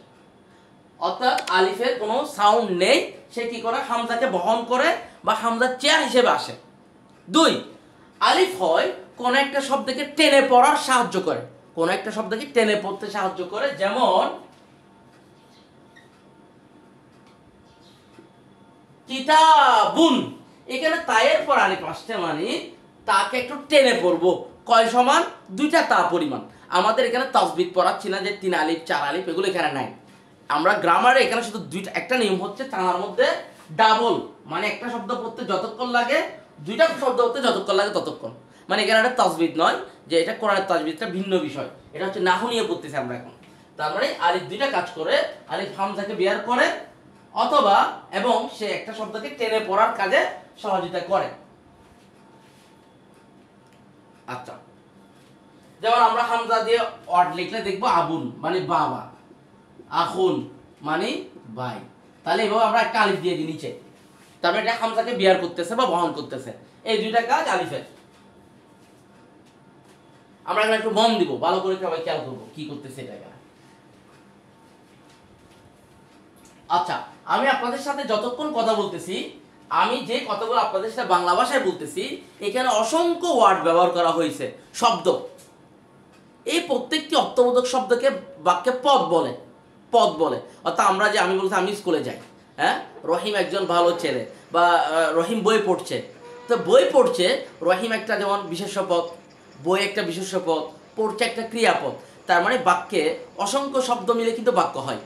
অর্থাৎ আলিফের কোনো সাউন্ড নেই, সে কি করে? হামজাকে বহন করে বা হামজার চেয়ার হিসেবে আসে। 2, আলিফ হয় কোন একটা শব্দকে টেনে পড়ার সাহায্য করে, কোন একটা শব্দকে টেনে পড়তে সাহায্য করে। যেমন কিতাবুন, এখানে তায়ের পর আলিফ আসছে, মানে তাকে একটু টেনে পড়বো। কয় সমান? 2টা তা পরিমাণ। আমাদের এখানে তাসবিদ পড়াচ্ছি না যে 3 আলিফ 4 আলিফ, এগুলো এখানে নাই। আমরা গ্রামারে এখানে শুধু দুইটা, একটা নিয়ম হচ্ছে টানার মধ্যে ডাবল, মানে একটা শব্দ পড়তে যতক্ষণ লাগে, 2টা শব্দ পড়তে যতক্ষণ লাগে ততক্ষণ। মানে এখানে একটা তাসবিদ নয় যে এটা কোরআনের তাসবিদটা ভিন্ন বিষয়, এটা হচ্ছে নাহু নিয়ে পড়তেছি আমরা এখন। তার মানে আলিফ 2টা কাজ করে, আলিফ হামজাকে বের করে অথবা এবং সে একটা শব্দকে টেনে পড়ার কাজে সহযোগিতা করে। আচ্ছা, যেমন আমরা হামজা দিয়ে ওয়ার্ড লিখলে দেখবো আবুন মানে বাবা, আখুন মানে ভাই। তাহলে এভাবে আমরা একটা আলিফ দিয়ে দিই নিচে, তারপরে এটা হামজাকে বিয়ার করতেছে বা বহন করতেছে। এই 2টা কাজ আলিফের। আমরা এখানে একটু মন দিব, ভালো করে সবাই খেয়াল করবো কি করতেছে এটা এখানে। আচ্ছা, আমি আপনাদের সাথে যতক্ষণ কথা বলতেছি, আমি যে কথাগুলো আপনাদের সাথে বাংলা ভাষায় বলতেছি, এখানে অসংখ্য ওয়ার্ড ব্যবহার করা হয়েছে, শব্দ। এই প্রত্যেকটি অর্থবোধক শব্দকে বাক্যে পদ বলে, পদ বলে। অর্থাৎ আমরা যে, আমি বলছি আমি স্কুলে যাই, হ্যাঁ, রহিম একজন ভালো ছেলে, বা রহিম বই পড়ছে। তো বই পড়ছে, রহিম একটা যেমন বিশেষ্য পদ, বই একটা বিশেষ্য পদ, পড়ছে একটা ক্রিয়াপদ। তার মানে বাক্যে অসংখ্য শব্দ মিলে কিন্তু বাক্য হয়,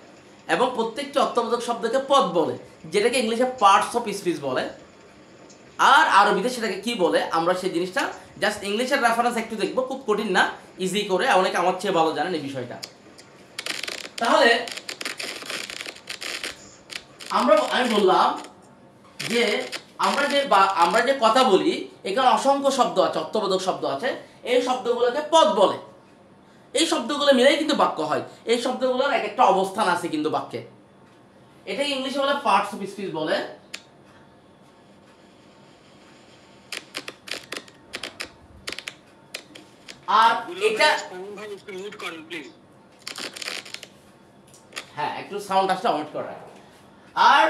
এবং প্রত্যেকটি অর্থবোধক শব্দকে পদ বলে, যেটাকে ইংলিশে পার্টস অফ স্পিচ বলে। আর আরবিতে সেটাকে কি বলে, আমরা সেই জিনিসটা জাস্ট ইংলিশের রেফারেন্স একটু দেখবো, খুব কঠিন না, ইজি করে, অনেকে আমার চেয়ে ভালো জানেন এই বিষয়টা। তাহলে আমি বললাম যে আমরা যে কথা বলি, এখানে অসংখ্য শব্দ আছে, অর্থবোধক শব্দ আছে, এই শব্দগুলোকে পদ বলে। এই শব্দগুলো মিলেই কিন্তু বাক্য হয়। এই শব্দগুলোর এক একটা অবস্থান আছে কিন্তু বাক্যে। এটাকে ইংলিশে বলে পার্টস অফ স্পিচ বলে। আর এটা, হ্যাঁ, একটু সাউন্ড আসলে অমিট করা। আর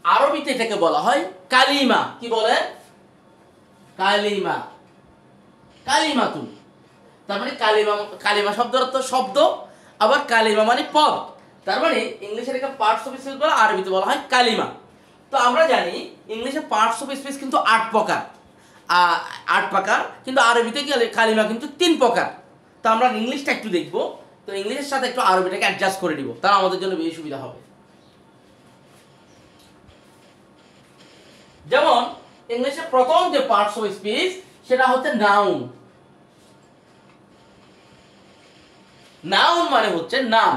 আরবিতে এটাকে বলা হয় কালিমা। কি বলে? কালিমা, কালিমাতুন। তার মানে কালিমা, কালিমা শব্দের অর্থ শব্দ, আবার কালিমা মানে পদ। তার মানে ইংলিশে এটাকে পার্টস অফ স্পিচ বলে, আরবিতে বলা হয় কালিমা। তো আমরা জানি ইংলিশে পার্টস অফ স্পিচ কিন্তু 8 প্রকার, 8 প্রকার, কিন্তু আরবিতে কালিমা কিন্তু 3 প্রকার। তো আমরা ইংলিশটা একটু দেখবো, তো ইংলিশের সাথে একটু আরবিটাকে অ্যাডজাস্ট করে দিব, তাহলে আমাদের জন্য বেশি সুবিধা হবে। যেমন ইংলিশে প্রথম যে পার্টস অফ স্পিচ সেটা হচ্ছে নাউন। নাউন মানে হচ্ছে নাম,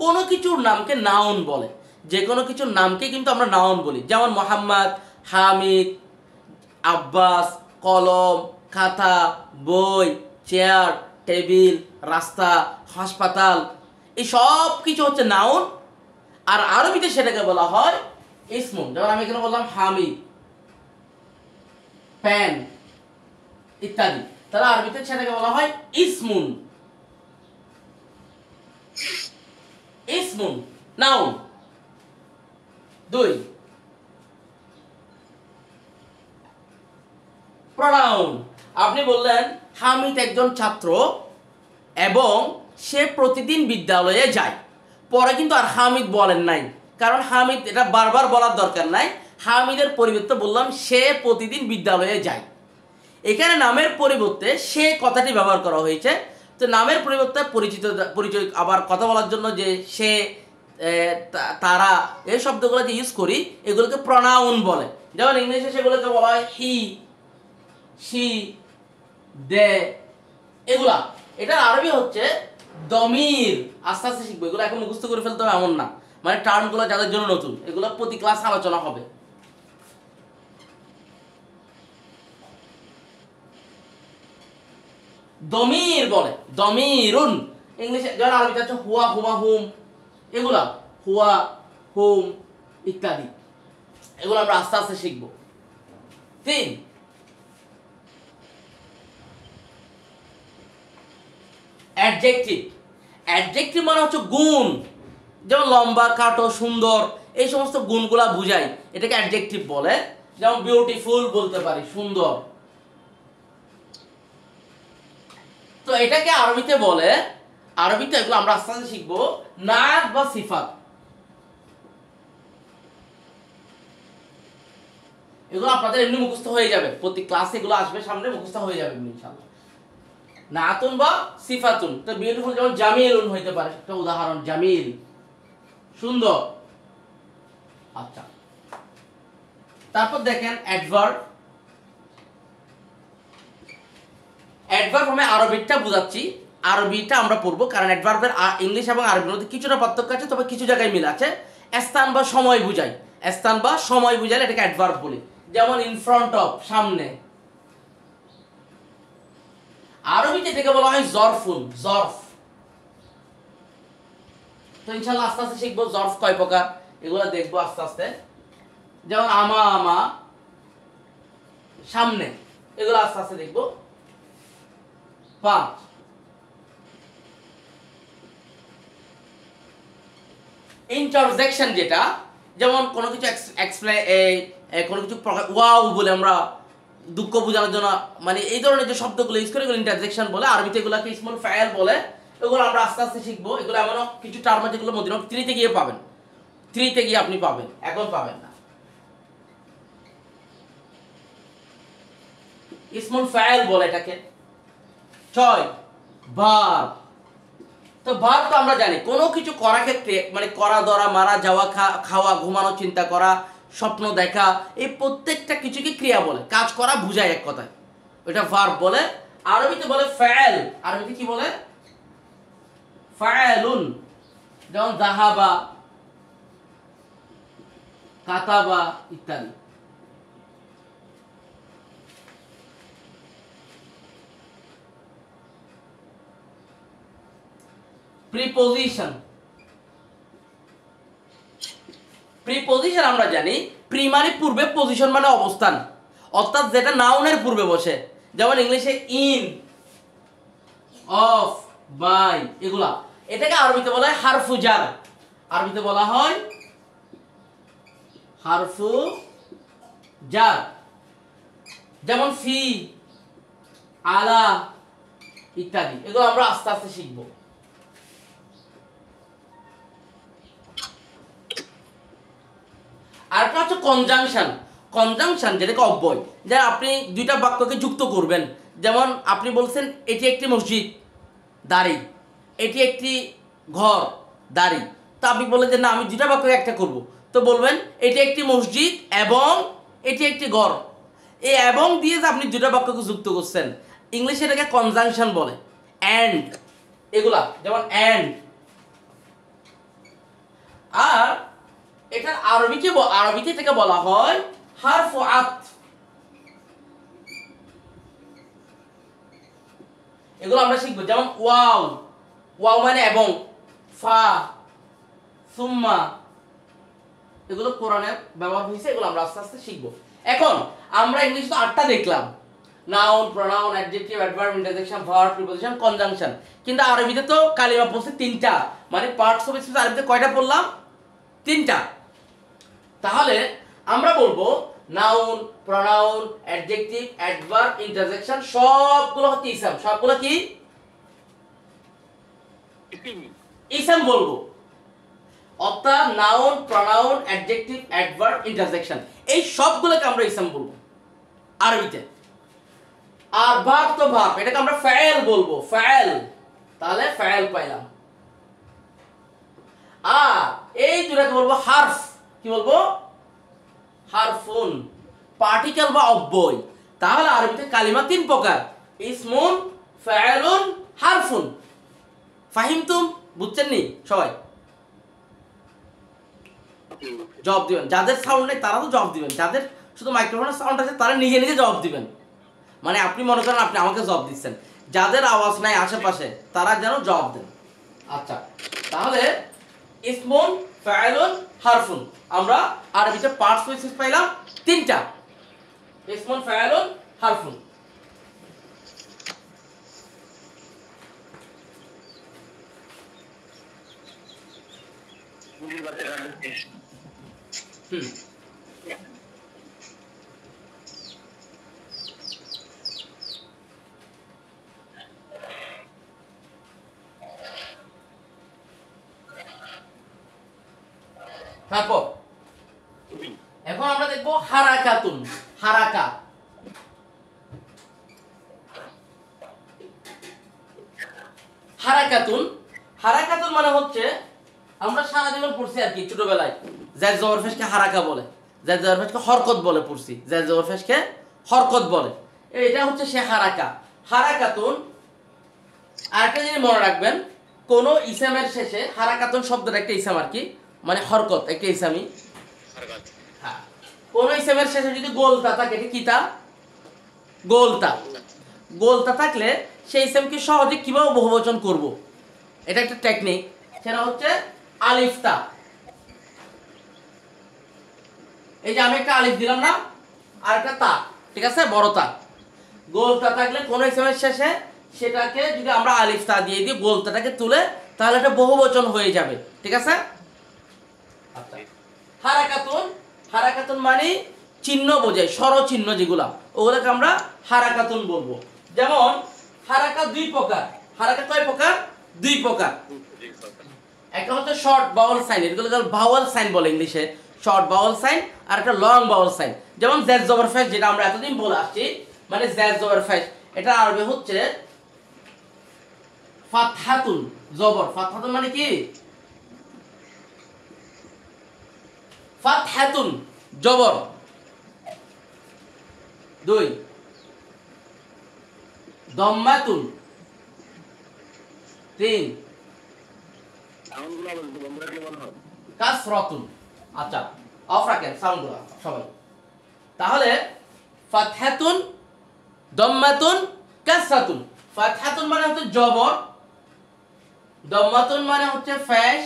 কোনো কিছুর নামকে নাউন বলে। যে কোনো কিছুর নামকে কিন্তু আমরা নাউন বলি। যেমন মোহাম্মদ, হামিদ, আব্বাস, কলম, খাতা, বই, চেয়ার, টেবিল, রাস্তা, হাসপাতাল, এই সব কিছু হচ্ছে নাউন। আর আরবিতে সেটাকে বলা হয় ইসমুন। যেমন আমি এখানে বললাম হামিদ, পেন ইত্যাদি, তাহলে আরবিতে সেটাকে বলা হয় ইসমুন। ইসমুন নাউন। 2 প্রনাউন। আপনি বললেন হামিদ একজন ছাত্র এবং সে প্রতিদিন বিদ্যালয়ে যায়, পরে কিন্তু আর হামিদ বলেন নাই, কারণ হামিদ, এটা বারবার বলার দরকার নাই, হামিদের পরিবর্তে বললাম সে প্রতিদিন বিদ্যালয়ে যায়। এখানে নামের পরিবর্তে সে কথাটি ব্যবহার করা হয়েছে। তো নামের পরিবর্তে পরিচয় আবার কথা বলার জন্য যে সে, তারা, এই শব্দগুলো যে ইউজ করি, এগুলোকে প্রনাউন বলে। যেমন ইংলিশে সেগুলোকে বলা হয় হি, শি, দে, এগুলা। এটার আরবি হচ্ছে দমির। আস্তে আস্তে শিখবো, এগুলো এখন মুখস্থ করে ফেলতে হবে এমন না, মানে টার্মগুলো যাদের জন্য নতুন, এগুলো প্রতি ক্লাস আলোচনা হবে। দমির বলে, দমিরুন। ইংলিশে যেমন আরবিতে হচ্ছে হুয়া, হুমা, হুম, এগুলা হুয়া, হুম ইত্যাদি, এগুলো আমরা আস্তে আস্তে শিখবো। 3 অ্যাডজেক্টিভ। অ্যাডজেক্টিভ মানে হচ্ছে গুণ। যেমন লম্বা, খাটো, সুন্দর, এই সমস্ত গুণগুলা বুঝায়, এটাকে অ্যাডজেক্টিভ বলে। যেমন বিউটিফুল বলতে পারি, সুন্দর। তো এটাকে আরবিতে বলে, আরবিতে এগুলো আমরা আস্তে আস্তে শিখবো, নাত বা সিফাত। এগুলো আপনাদের এমনি মুখস্থ হয়ে যাবে, প্রতি ক্লাসে এগুলো আসবে সামনে, মুখস্থ হয়ে যাবে ইনশাআল্লাহ। নাতুন বা সিফাতুন। তো বিউটিফুল যেমন জামিলুন হইতে পারে, একটা উদাহরণ, জামিল, সুন্দর। আচ্ছা, তারপর দেখেন অ্যাডভার্ব। অ্যাডভার্ব আমি আরবিটা বুঝাচ্ছি, আরবিটা আমরা পড়বো, কারণ অ্যাডভার্বের ইংলিশ এবং আরবির মধ্যে কিছুটা পার্থক্য আছে, তবে কিছু জায়গায় মিল আছে। স্থান বা সময় বুঝায়, স্থান বা সময় বুঝালে এটাকে অ্যাডভার্ব বলি। যেমন ইন ফ্রন্ট অফ, সামনে। আরবিতে এটাকে বলা হয় জরফুন, জরফ। তো ইনশাআল্লাহ আস্তে আস্তে শিখবো জরফ কয় প্রকার, এগুলো দেখবো আস্তে আস্তে। যেমন আমা, আমা, সামনে, এগুলো আস্তে আস্তে দেখবো। 5 ইন্টারজেকশন যেটা, যেমন কোনো কিছু কোনো কিছু ওয়াও বলে আমরা দুঃখ বোঝানোর জন্য, মানে এই ধরনের যে শব্দগুলো ইউজ করে এগুলো ইন্টারজেকশন বলে, আরবিতে এগুলোকে ইসমুল ফাইল বলে। এগুলো আমরা আস্তে আস্তে শিখবো। এগুলো এমন কিছু টার্ম আছে যেগুলো মদিনা 3 তে গিয়ে পাবেন, 3 তে গিয়ে আপনি পাবেন, এখন পাবেন না। ইসমুল ফাইল বলে এটাকে। 6 ভার্ব। তো ভার্ব তো আমরা জানি কোনো কিছু করার ক্ষেত্রে, মানে করা, ধরা, মারা, যাওয়া, খাওয়া, ঘুমানো, চিন্তা করা, স্বপ্ন দেখা, এই প্রত্যেকটা কিছুকে ক্রিয়া বলে, কাজ করা বুঝায় এক কথায়, ওইটা ভার্ব বলে। আরবিতে বলে ফাইল। আরবিতে কি বলে? ফাইলুন। যেমন যাহাবা, কাতাবা ইত্যাদি। প্রিপোজিশন। প্রিপোজিশন আমরা জানি প্রি মানে পূর্বে, পজিশন মানে অবস্থান, অর্থাৎ যেটা নাউনের পূর্বে বসে, যেমন ইংলিশে ইন, অফ, বাই, এগুলা। এটাকে আরবিতে বলা হয় হারফু জার। আরবিতে বলা হয় হারফু জার। যেমন ফি, আলা ইত্যাদি। এগুলো আমরা আস্তে আস্তে শিখবো। আরেকটা হচ্ছে কনজাংশন। কনজাংশন যেটাকে অব্যয়, যা আপনি দুইটা বাক্যকে যুক্ত করবেন। যেমন আপনি বলছেন এটি একটি মসজিদ, দাঁড়ি, এটি একটি ঘর, দাঁড়ি। তো আপনি বললেন যে না আমি দুইটা বাক্যকে একটা করব, তো বলবেন এটি একটি মসজিদ এবং এটি একটি ঘর। এই এবং দিয়ে যে আপনি দুইটা বাক্যকে যুক্ত করছেন, ইংলিশে এটাকে কনজাংশন বলে। অ্যান্ড, এগুলা যেমন অ্যান্ড। আর এটা আরবিতে থেকে বলা হয় হারফু আত। এগুলো আমরা শিখবো। যেমন ওয়াও, ওয়াও মানে এবং, ফা, সুম্মা, এগুলো কোরআনে ব্যবহার হয়েছে। এগুলো আমরা আস্তে আস্তে শিখবো। এখন আমরা ইংলিশ তো 8টা দেখলাম, noun, pronoun, adjective, adverb, interjection, verb, preposition, conjunction. কিন্তু আরবিতে তো কালিমা পড়ছে 3টা, মানে পার্টস অফ স্পিচ আরবিতে কয়টা পড়লাম? 3টা। তাহলে আমরা বলবো noun, pronoun, adjective, adverb, interjection সবগুলো হচ্ছে ইসম। সবগুলো কি ইসম বলবো। অর্থাৎ noun, pronoun, adjective, adverb, interjection, এই সবগুলোকে আমরা ইসম বলবো আরবিতে। আর ভার্ব তো ভার্ব, এটাকে আমরা ফাইল বলবো, ফাইল। তাহলে ফাইল পাইলাম। আর এই দুটাকে বলবো হারফ। কি বলবো? হারফুন, পার্টিকেল বা অব্যয়। তাহলে আরবিতে কালিমা 3 প্রকার, ইসমুন, ফাইলুন, হারফুন। ফাহিমতুম? বুঝছেন নি সবাই? জবাব দিবেন। যাদের সাউন্ড নেই তারা তো জবাব দিবেন, যাদের শুধু মাইক্রোফোনের সাউন্ড আছে তারা নিজে নিজে জবাব দিবেন। মানে আপনি মনে করেন আপনি আমাকে জবাব দিচ্ছেন, যাদের আওয়াজ নাই আশেপাশে তারা যেন জবাব দেন। আচ্ছা, তাহলে ইসমুন, ফাইলুন, হারফুন। আমরা আরবিতে পার্টস অফ স্পিচ পাইলাম 3টা, ইসমুন, ফাইলুন, হারফুন। তারপর এখন আমরা দেখবো হারাকাতুন। হারাকা, হারাকাতুন। হারাকাতুন মানে হচ্ছে আমরা সারা জীবন পড়ছি আর কি ছোটবেলায়, জায়েদ জবর পেশকে হারাকা বলে, জায়েদ জবর পেশকে হরকত বলে পড়ছি, জায়েদ জবর পেশকে হরকত বলে। এটা হচ্ছে সে হারাকা, হারাকাতুন। আরেকটা জিনিস মনে রাখবেন, কোন ইসমের শেষে হারাকাতুন শব্দটা একটা ইসম আর কি, মানে হরকত একটা ইসামি। হ্যাঁ, কোন ইসমের শেষে যদি গোলতা থাকে, এটা কি তা? গোলতা। গোলতা থাকলে সেই ইসমকে সহজে কিভাবে বহুবচন করব, এটা একটা টেকনিক। সেটা হচ্ছে আলিফতা। এই যে আমি একটা আলিফ দিলাম না, আর একটা তা, ঠিক আছে, বড় তা। গোলতা থাকলে কোন ইসমের শেষে সেটাকে যদি আমরা আলিফ তা দিয়ে দিই, গোলতাটাকে তুলে, তাহলে এটা বহুবচন হয়ে যাবে, ঠিক আছে। আচ্ছা, হারাকাতুন, হারাকাতুন মানে চিহ্ন বোঝায়, স্বরচিহ্ন যেগুলা, ওগুলোকে আমরা হারাকাতুন বলবো। যেমন হারাকা দুই প্রকার। হারাকা কয় প্রকার? দুই প্রকার। একটা হচ্ছে শর্ট বাউল সাইন, এগুলোকে ভাওয়াল সাইন বলে ইংলিশে, শর্ট বাউল সাইন, আর একটা লং বাউল সাইন। যেমন জ্যাজ জবর ফেস, যেটা আমরা এতদিন বলে আসছি, মানে জ্যাজ জবর ফেস, এটা আরবি হচ্ছে ফাতহাতুন জবর। ফাতহাতুন মানে কি? ফাতহাতুন জবর, দুই দম্মাতুন, তিন কাসরাতুন। আচ্ছা, অফ রাখেন সাউন্ডগুলো সবাই। তাহলে ফাতহাতুন, দম্মাতুন, কাসরাতুন। ফাতহাতুন মানে হচ্ছে জবর, দম্মাতুন মানে হচ্ছে ফ্যাশ,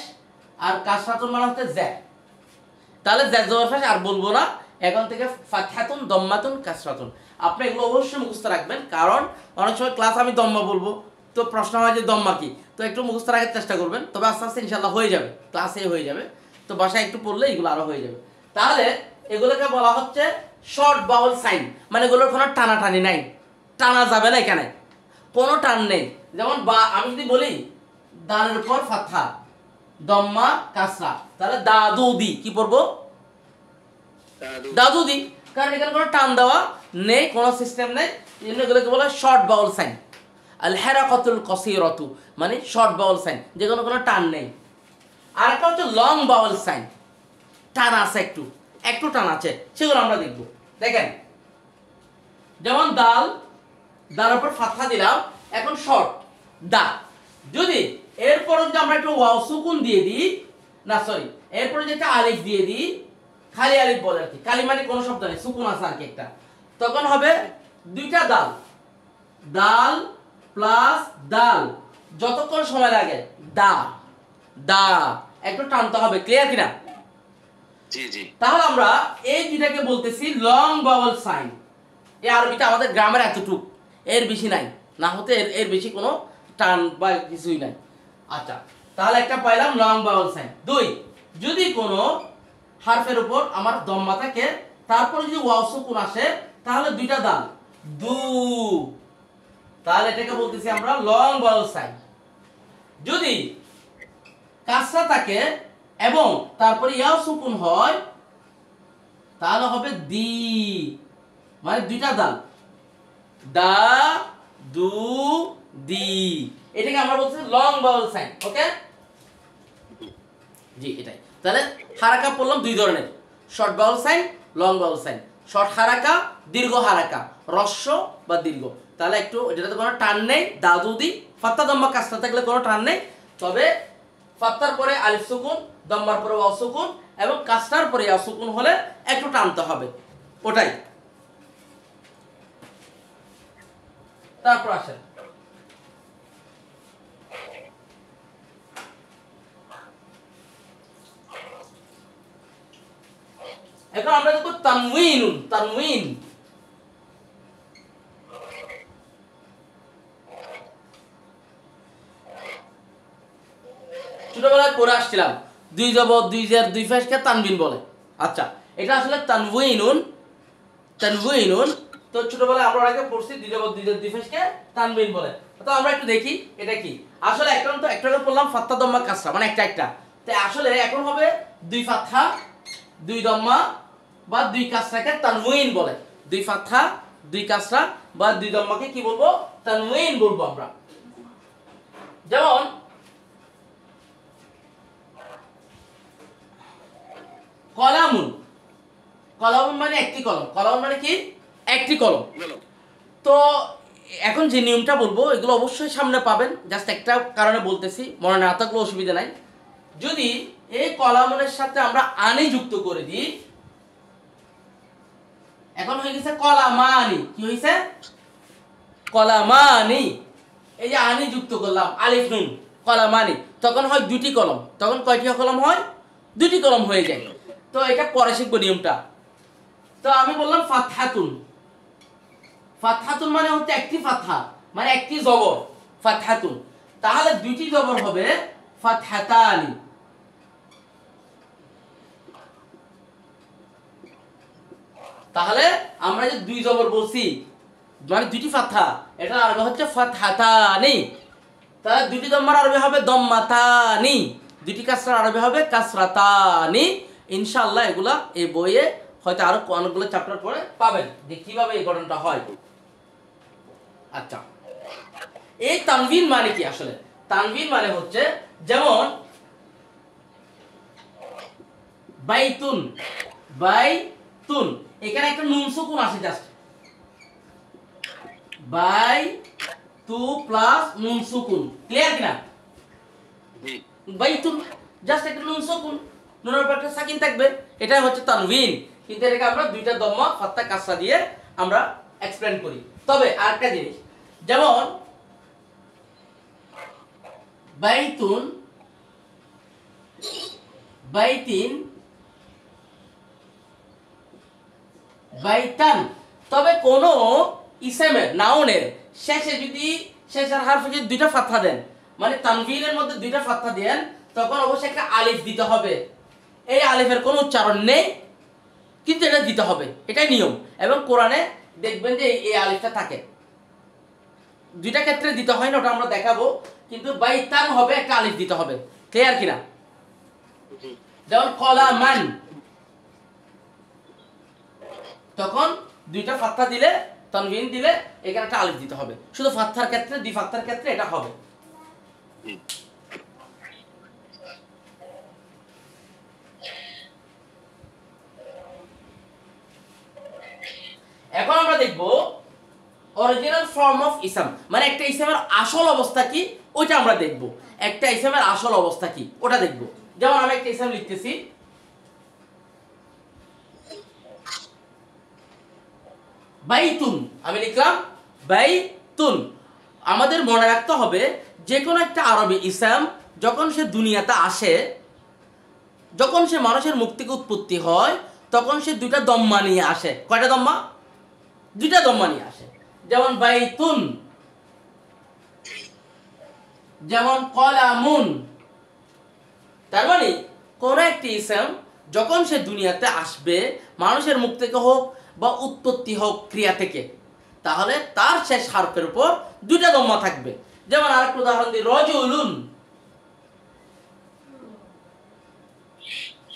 আর কাসরাতুন মানে হচ্ছে জ্যা। তাহলে জ্যা জবর ফ্যাশ আর বলবো না, এখন থেকে ফাতহাতুন, দম্মাতুন, কাসরাতুন। আপনি এগুলো অবশ্যই মুখস্থ রাখবেন, কারণ অনেক সময় ক্লাস আমি দম্মা বলবো, তো প্রশ্ন হয় যে দম্মা কি, তো একটু মুখস্থ রাখার চেষ্টা করবেন, তবে আস্তে আস্তে ইনশাল্লাহ হয়ে যাবে, ক্লাসে হয়ে যাবে, তো বাসায় একটু পড়লে এগুলো আরো হয়ে যাবে। তাহলে এগুলোকে বলা হচ্ছে শর্ট বাউল সাইন, মানে এগুলোর কোনো টানাটানি নাই, টানা যাবে না, এখানে কোনো টান নেই। যেমন বা আমি যদি বলি দানের উপর ফাতহা, দম্মা কাসরা, তাহলে দাদুদি কি পড়বো? দাদুদি, কারণ এখানে কোনো টান দেওয়া নেই, কোনো সিস্টেম নেই, এই জন্য এগুলোকে বলা হয় শর্ট বাউল সাইন। আল হারাকাতুল কাসীরাতু মানে শর্ট বাউল সাইন, যেগুলো কোনো টান নেই। আর একটা হচ্ছে লং বাউল সাইন, টান আছে, একটু একটু টান আছে, সেগুলো আমরা দেখব। দেখেন, যেমন দাল, দার উপর ফাতহা দিলাম, এখন শর্ট দা। যদি এরপরে যদি আমরা একটু ওয়াও সুকুন দিয়ে দিই, না সরি, এরপরে যেটা আলিফ দিয়ে দিই, খালি আলিফ বলে আর কি, খালি মানে কোনো শব্দ নেই, সুকুন আছে আর কি একটা, তখন হবে দুইটা দাল, দাল প্লাস দাল, যতক্ষণ সময় লাগে দা, দা একটু টানতে হবে, ক্লিয়ার কিনা? জি জি। তাহলে আমরা এই দুইটাকে বলতেছি লং বাউল সাইন। এই আরবিটা আমাদের গ্রামের এতটুকু, এর বেশি নাই, না হতে এর বেশি কোনো টান বা কিছুই নাই। আচ্ছা, তাহলে একটা পাইলাম লং বাউল সাইন। দুই, যদি কোনো হারফের উপর আমার দম্মা থাকে, তারপর যদি ওয়াও সুকুন আসে, তাহলে দুইটা দাল, দু, তাহলে এটাকে বলতেছি আমরা লং বাউল সাইন। যদি কাসরা থাকে এবং তারপরে ইয়াও সুকুন হয়, তাহলে হবে দি, মানে দুইটা দাল, দা, দু, দি, এটাকে আমরা বলছি লং বাউল সাইন। ওকে, জি এটাই। তাহলে হারাকা পড়লাম দুই ধরনের, শর্ট বাউল সাইন, লং বাউল সাইন। শর্ট হারাকা, দীর্ঘ হারাকা, রস্য বা দীর্ঘ। তাহলে একটু যেটাতে কোনো টান নেই, দাদু দি, ফাত্তা দম্মা কাসরা থাকলে কোনো টান নেই, তবে ফাত্তার পরে আলিফ সুকুন, দম্মার পরে ওয়াও সুকুন এবং কাসরার পরে ইয়া সুকুন হলে একটু টানতে হবে, ওটাই। তারপর আসেন এখন আমরা দেখব তানউইনুন। তানউইন, ছোটবেলায় পড়ে আসছিলাম, দুই জবর দুই জের দুই ফেসকে তানবিন বলে। আচ্ছা, এটা আসলে তানউইনুন, তানউইনুন। তো ছোটবেলায় আমরা আগে পড়ছি দুই জবর দুই জের দুই ফেসকে তানবিন বলে। তো আমরা একটু দেখি এটা কি আসলে। এখন তো একটা পড়লাম ফাত্তা দম্মা কাসরা, মানে একটা একটা, তো আসলে এখন হবে দুই ফাতহা দুই দম্মা বা দুই কাসরাকে তানউইন বলে। দুই ফাতহা দুই কাসরা বা দুই দম্মাকে কি বলবো? তানউইন বলবো আমরা। যেমন কলামুন, কলামুন মানে একটি কলম, কলামুন মানে কি? একটি কলম। তো এখন যে নিয়মটা বলবো এগুলো অবশ্যই সামনে পাবেন, জাস্ট একটা কারণে বলতেছি, মনে না থাকলেও অসুবিধা নাই। যদি এই কলামুনের সাথে আমরা আনি যুক্ত করে দিই, এখন হয়ে গেছে কলামানি। কি হয়েছে? কলামানি। এই যে আনি যুক্ত করলাম, আলিফ নুন, কলামানি, তখন হয় দুটি কলম। তখন কয়টি কলম হয়? দুটি কলম হয়ে যায়। তো এটা পরে শিখবো নিয়মটা। তো আমি বললাম ফাতহাতুন। ফাতহাতুন মানে হচ্ছে একটি ফাতহা, মানে একটি জবর, ফাতহাতুন। তাহলে দুইটি জবর হবে ফাতহাতানি। তাহলে আমরা যে দুই জবর বলছি মানে দুইটি ফাতহা, এটা আরবি হচ্ছে ফাতহাতানি। তাহলে দুইটি দম্মার আরবি হবে দম্মাতানি, দুইটি কাসরার আরবি হবে কাসরাতানি। ইনশাআল্লাহ এগুলা এই বইয়ে হয়তো আরো অনেকগুলো চ্যাপ্টার পরে পাবেন যে কিভাবে এই গঠনটা হয়। আচ্ছা, এই তানবিন মানে কি আসলে? তানবিন মানে হচ্ছে যেমন বাইতুন, বাইতুন এখানে একটা নুন সুকুন আছে জাস্ট, বাই টু প্লাস নুন সুকুন, ক্লিয়ার কিনা? জি বাইতুন জাস্ট একটা নুন সুকুন, নুনের উপর একটা সাকিন থাকবে, এটাই হচ্ছে তানবিন। কিন্তু এটাকে আমরা দুইটা দম্মা ফাত্তা কাসরা দিয়ে আমরা এক্সপ্লেন করি। তবে আরেকটা জিনিস, যেমন বাইতুন, বাইতিন, বাইতান, তবে কোন ইসেমের নাউনের শেষে যদি শেষের হারফে যদি দুইটা ফাতহা দেন, মানে তানবিনের মধ্যে দুইটা ফাতহা দেন, তখন অবশ্যই একটা আলিফ দিতে হবে। এই আলিফের কোনো উচ্চারণ নেই, কিন্তু এটা দিতে হবে, এটাই নিয়ম। এবং কোরআনে দেখবেন যে এই আলিফটা থাকে। দুইটা ক্ষেত্রে দিতে হয় না, ওটা আমরা দেখাবো, কিন্তু বাইতান হবে একটা আলিফ দিতে হবে, ক্লিয়ার কিনা? জি যেমন কলামান, তখন দুইটা ফাতহা দিলে, তানবিন দিলে এখানে একটা আলিফ দিতে হবে। শুধু ফাতহার ক্ষেত্রে, দুই ফাতহার ক্ষেত্রে এটা হবে। জি এখন আমরা দেখব অরিজিনাল ফর্ম অফ ইসম, মানে একটা ইসমের আসল অবস্থা কি ওইটা আমরা দেখব। একটা ইসমের আসল অবস্থা কি ওটা দেখব। যেমন আমি একটা ইসম লিখতেছি, বাইতুন, আমি লিখলাম বাইতুন। আমাদের মনে রাখতে হবে যে কোনো একটা আরবি ইসম যখন সে দুনিয়াতে আসে, যখন সে মানুষের মুখ থেকে উৎপত্তি হয়, তখন সে দুইটা দম্মা নিয়ে আসে। কয়টা দম্মা? দুইটা দম্মা নিয়ে আসে। যেমন বাইতুন, যেমন কলামুন। তার মানে কোন একটি ইসম যখন সে দুনিয়াতে আসবে, মানুষের মুখ থেকে হোক বা উৎপত্তি হোক ক্রিয়া থেকে, তাহলে তার শেষ হারফের উপর দুইটা দম্মা থাকবে। যেমন আরেকটা উদাহরণ দিই, রজুলুন,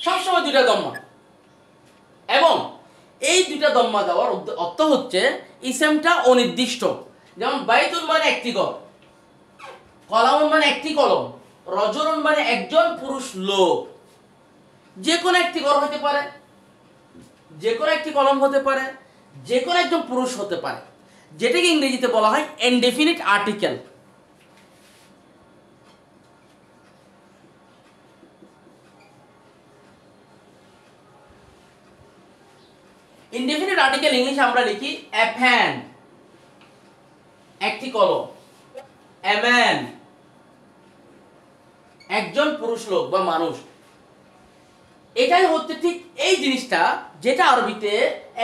সবসময় দুইটা দম্মা। এবং এই দুইটা দম্মা দেওয়ার অর্থ হচ্ছে ইসেমটা অনির্দিষ্ট। যেমন বাইতুন মানে একটি ঘর, কলামুন মানে একটি কলম, রজুলুন মানে একজন পুরুষ লোক। যে কোনো একটি ঘর হতে পারে, যে কোনো একটি কলম হতে পারে, যে কোনো একজন পুরুষ হতে পারে, যেটাকে ইংরেজিতে বলা হয় ইনডেফিনিট আর্টিকেল। ইনডেফিনিট আর্টিকেল ইংলিশে আমরা লিখি এ ফ্যান, একটি কলম, এ ম্যান, একজন পুরুষ লোক বা মানুষ। এটাই হচ্ছে ঠিক এই জিনিসটা যেটা আরবিতে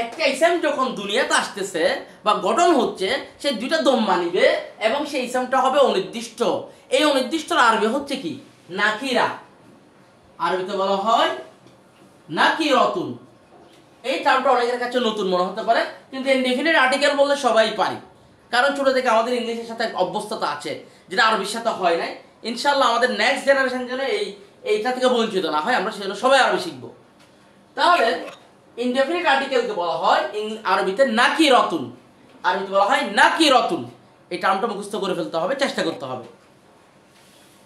একটা ইসম যখন দুনিয়াতে আসতেছে বা গঠন হচ্ছে, সে দুইটা দম্মা নিবে এবং সেই ইসমটা হবে অনির্দিষ্ট। এই অনির্দিষ্টর আরবি হচ্ছে কি? নাকিরা। আরবিতে বলা হয় নাকিরাতুন। এই টার্মটা অনেকের কাছে নতুন মনে হতে পারে, কিন্তু ইনডেফিনিট আর্টিকেল বললে সবাই পারি, কারণ ছোট থেকে আমাদের ইংলিশের সাথে অভ্যস্ততা আছে, যেটা আরবির সাথে হয় নাই। ইনশাআল্লাহ আমাদের নেক্সট জেনারেশন যেন এইটা থেকে বঞ্চিত না হয়, আমরা সেজন্য সবাই আরবি শিখবো। তাহলে ইনডেফিনিট আর্টিকেলকে বলা হয় আরবিতে নাকিরাতুন। আরবিতে বলা হয় নাকিরাতুন। এই টার্মটা মুখস্থ করে ফেলতে হবে, চেষ্টা করতে হবে।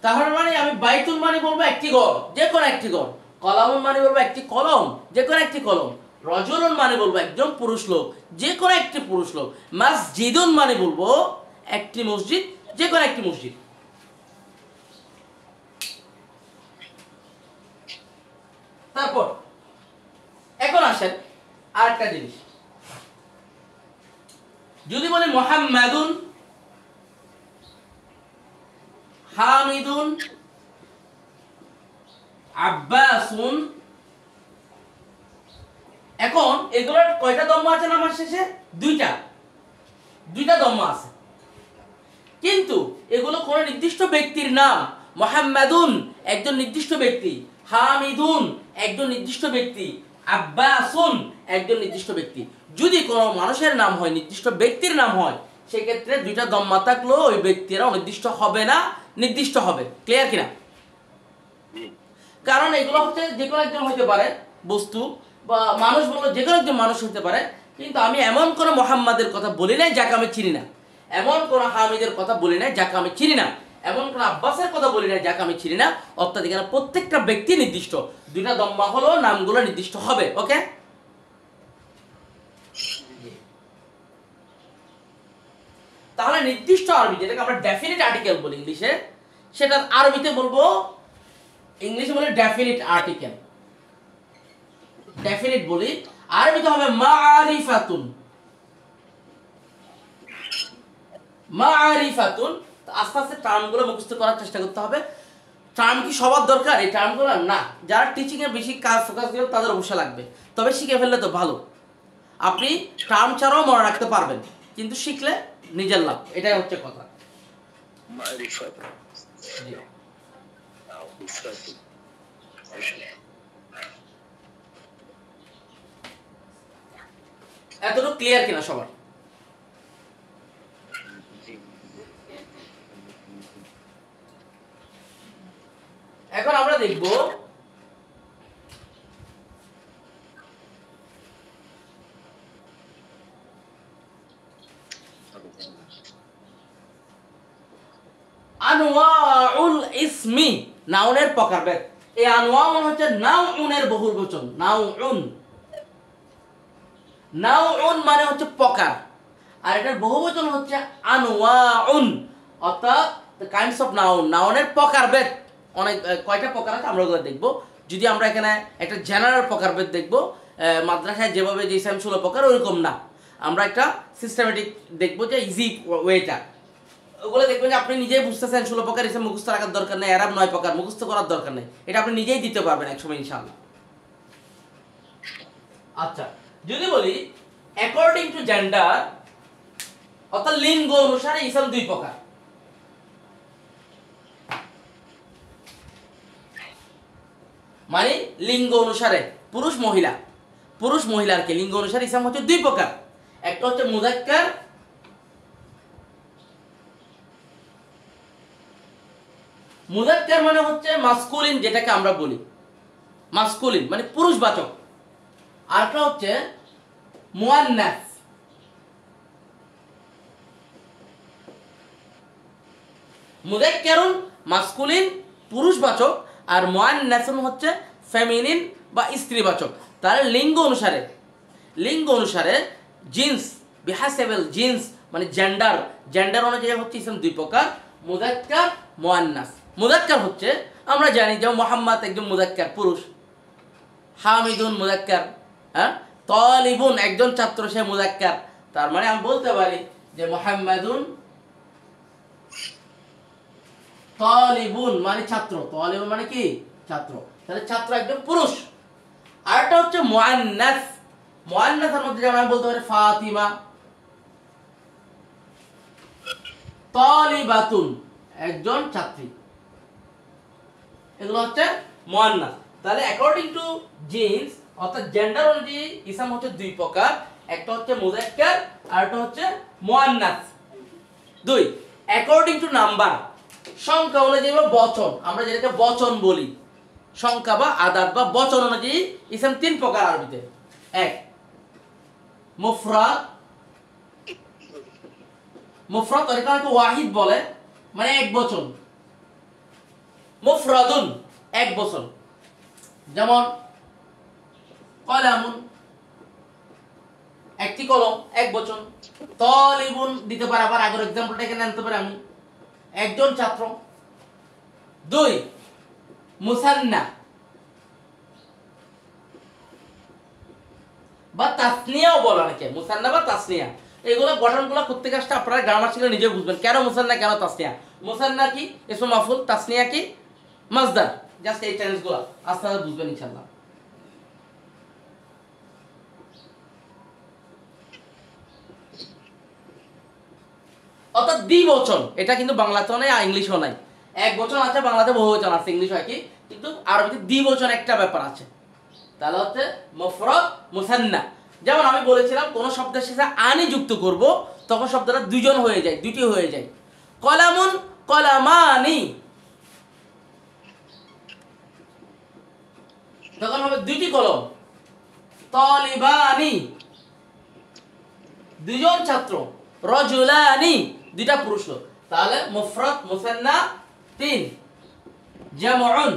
তাহলে মানে আমি বাইতুন মানে বলবো একটি ঘর, যে কোনো একটি ঘর। কলামুন মানে বলবো একটি কলম, যে কোনো একটি কলম। রজুলুন মানে বলবো একজন পুরুষ লোক, যে কোনো একটি পুরুষ লোক। মসজিদুন মানে বলবো একটি মসজিদ, যে কোনো একটি মসজিদ। তারপর এখন আসেন আরেকটা জিনিস, যদি বলি মুহাম্মাদুন, হামিদুন, আব্বাসুন, এখন এগুলোর কয়টা দম্মা আছে না আমার শেষে? দুইটা দম্মা আছে, কিন্তু এগুলো কোন নির্দিষ্ট ব্যক্তির নাম। মুহাম্মাদুন একজন নির্দিষ্ট ব্যক্তি, হামিদুন একজন নির্দিষ্ট ব্যক্তি, আব্বাসুন একজন নির্দিষ্ট ব্যক্তি। যদি কোনো মানুষের নাম হয়, নির্দিষ্ট ব্যক্তির নাম হয়, সেক্ষেত্রে দুইটা দম্মা থাকলেও ওই ব্যক্তিরা অনির্দিষ্ট হবে না, নির্দিষ্ট হবে। ক্লিয়ার কিনা? কারণ এগুলো হচ্ছে যে কোনো একজন হতে পারে বস্তু, বা মানুষ বললো যে কোনো একজন মানুষ হতে পারে, কিন্তু আমি এমন কোনো মোহাম্মদের কথা বলি নাই যাকে আমি চিনি না, এমন কোনো হামিদের কথা বলি নাই যাকে আমি চিনি না, এমন কোনো আব্বাসের কথা বলি নাই যাকে আমি চিনি না। অর্থাৎ এখানে প্রত্যেকটা ব্যক্তি নির্দিষ্ট, দুইটা দম্মা হলো নামগুলো নির্দিষ্ট হবে। ওকে, তাহলে নির্দিষ্ট আরবি যেটাকে আমরা ডেফিনিট আর্টিকেল বলি ইংলিশে, সেটা আরবিতে বলবো, ইংলিশে বলে ডেফিনিট আর্টিকেল, ডেফিনিট বলি, আরবিতে হবে মারিফাতুন। মারিফাতুন। আস্তে আস্তে টার্মগুলো মুখস্থ করার চেষ্টা করতে হবে। টার্ম কি সবার দরকার এই টার্মগুলো? না, যারা টিচিং এ বেশি কাজ ফোকাস করে তাদের অবশ্যই লাগবে, তবে শিখে ফেললে তো ভালো। আপনি টার্ম ছাড়াও মনে রাখতে পারবেন, কিন্তু শিখলে নিজের লাভ, এটাই হচ্ছে কথা। মারিফাত। এতটুকু ক্লিয়ার কিনা সবার? এখন আমরা দেখব আনওয়াউল ইসমি, নাউনের প্রকারভেদ। এই আনওয়াউন হচ্ছে নাউনের বহুবচন, নাউন। নাউন মানে হচ্ছে প্রকার, আর এটার বহুবচন হচ্ছে আনওয়াউন, অর্থাৎ দ্য কাইন্ডস অফ নাউন, নাউনের প্রকারভেদ। অনেক কয়টা প্রকার আছে আমরা ওগুলো দেখবো। যদি আমরা এখানে একটা জেনারেল প্রকারভেদ দেখবো, মাদ্রাসায় যেভাবে যে ইসলাম 16 প্রকার ওইরকম না, আমরা একটা সিস্টেমেটিক দেখবো, যে ইজি ওয়েটা। ওগুলো দেখবেন যে আপনি নিজেই বুঝতেছেন 16 প্রকার ইসলাম মুখস্থ রাখার দরকার নেই, এরাব 9 প্রকার মুখস্থ করার দরকার নেই, এটা আপনি নিজেই দিতে পারবেন একসময় ইনশাআল্লাহ। আচ্ছা, যদি বলি অ্যাকর্ডিং টু জেন্ডার, অর্থাৎ লিঙ্গ অনুসারে ইসলাম 2 প্রকার। মানে লিঙ্গ অনুসারে পুরুষ মহিলা, পুরুষ মহিলার কে লিঙ্গ অনুসারে ইসলাম হচ্ছে 2 প্রকার। একটা হচ্ছে মুযাক্কার, মুযাক্কার মানে হচ্ছে মাসকুলিন, যেটাকে আমরা বলি মাসকুলিন মানে পুরুষবাচক। আরেকটা হচ্ছে মুয়ান্নাস, মুযাক্কারুন মাসকুলিন পুরুষবাচক, আর মুয়ান্নাসুন হচ্ছে ফেমিনিন বা স্ত্রীবাচক। তাহলে লিঙ্গ অনুসারে, লিঙ্গ অনুসারে জিন্স, বিহাসেবল জিন্স মানে জেন্ডার, জেন্ডার অনুযায়ী হচ্ছে ইসলাম 2 প্রকার, মুযাক্কার, মুয়ান্নাস। মুযাক্কার হচ্ছে আমরা জানি যে মুহাম্মদ একজন মুযাক্কার পুরুষ, হামিদুন মুযাক্কার, হ্যাঁ, তালিবুন একজন ছাত্র সে মুযাক্কার। তার মানে আমি বলতে পারি যে মুহাম্মাদুন তালিবুন মানে ছাত্র, তালিবুন মানে কি ছাত্র, তাহলে ছাত্র একজন পুরুষ। আরেকটা হচ্ছে মুয়ান্নাস, মুয়ান্নাসের মধ্যে যেমন আমি বলতে পারি ফাতিমা, তালিবাতুন একজন ছাত্রী, এগুলো হচ্ছে মুয়ান্নাস। তাহলে অ্যাকর্ডিং টু জিন্স অর্থাৎ জেন্ডার অনুযায়ী ইসলাম হচ্ছে 2 প্রকার, একটা হচ্ছে মুযাক্কার আর একটা হচ্ছে মুয়ান্নাস। 2 অ্যাকর্ডিং টু নাম্বার, সংখ্যা অনুযায়ী বা বচন, আমরা যেটাকে বচন বলি, সংখ্যা বা আদাদ বা বচন অনুযায়ী ইসলাম 3 প্রকার আরবিতে। 1 মুফরাদ, মুফরাদ অনেকে ওয়াহিদ বলে মানে এক বচন, মুফরাদুন এক বচন, যেমন কলামুন একটি কলম এক বচন, তালিবুন দিতে পারে, আবার আগের एग्जांपलটা এখানে আনতে পারি আমি, একজন ছাত্র। 2 মুসান্না বা তাসনিয়াও বলে অনেকে, মুসান্না বা তাসনিয়া, এগুলো গঠনগুলো প্রত্যেক আসতে আপনারা গ্রামার শিখলে নিজে বুঝবেন কেন মুসান্না কেন তাসনিয়া। মুসান্না কি ইসমে মাফউল, তাসনিয়া কি মাসদার, জাস্ট এই টেন্সগুলো আস্তে আস্তে বুঝবেন ইনশাআল্লাহ। অর্থাৎ দ্বিবচন, এটা কিন্তু বাংলাতেও নাই আর ইংলিশেও নাই, এক বচন আছে বাংলাতে, বহুবচন আছে ইংলিশ হয় কি, কিন্তু আরবিতে দ্বিবচন একটা ব্যাপার আছে। তাহলে হচ্ছে মুফরাদ মুসান্না। যেমন আমি বলেছিলাম কোন শব্দের সাথে আনি যুক্ত করব তখন শব্দটা দুজন হয়ে যায়, দুটি হয়ে যায়। কলামুন কলামানি, তখন হবে দুটি কলম। তালিবানি, দুজন ছাত্র। রাজুলানি, দুইটা পুরুষ লোক। তাহলে মুফরাদ মুসান্না তিন। জামউন,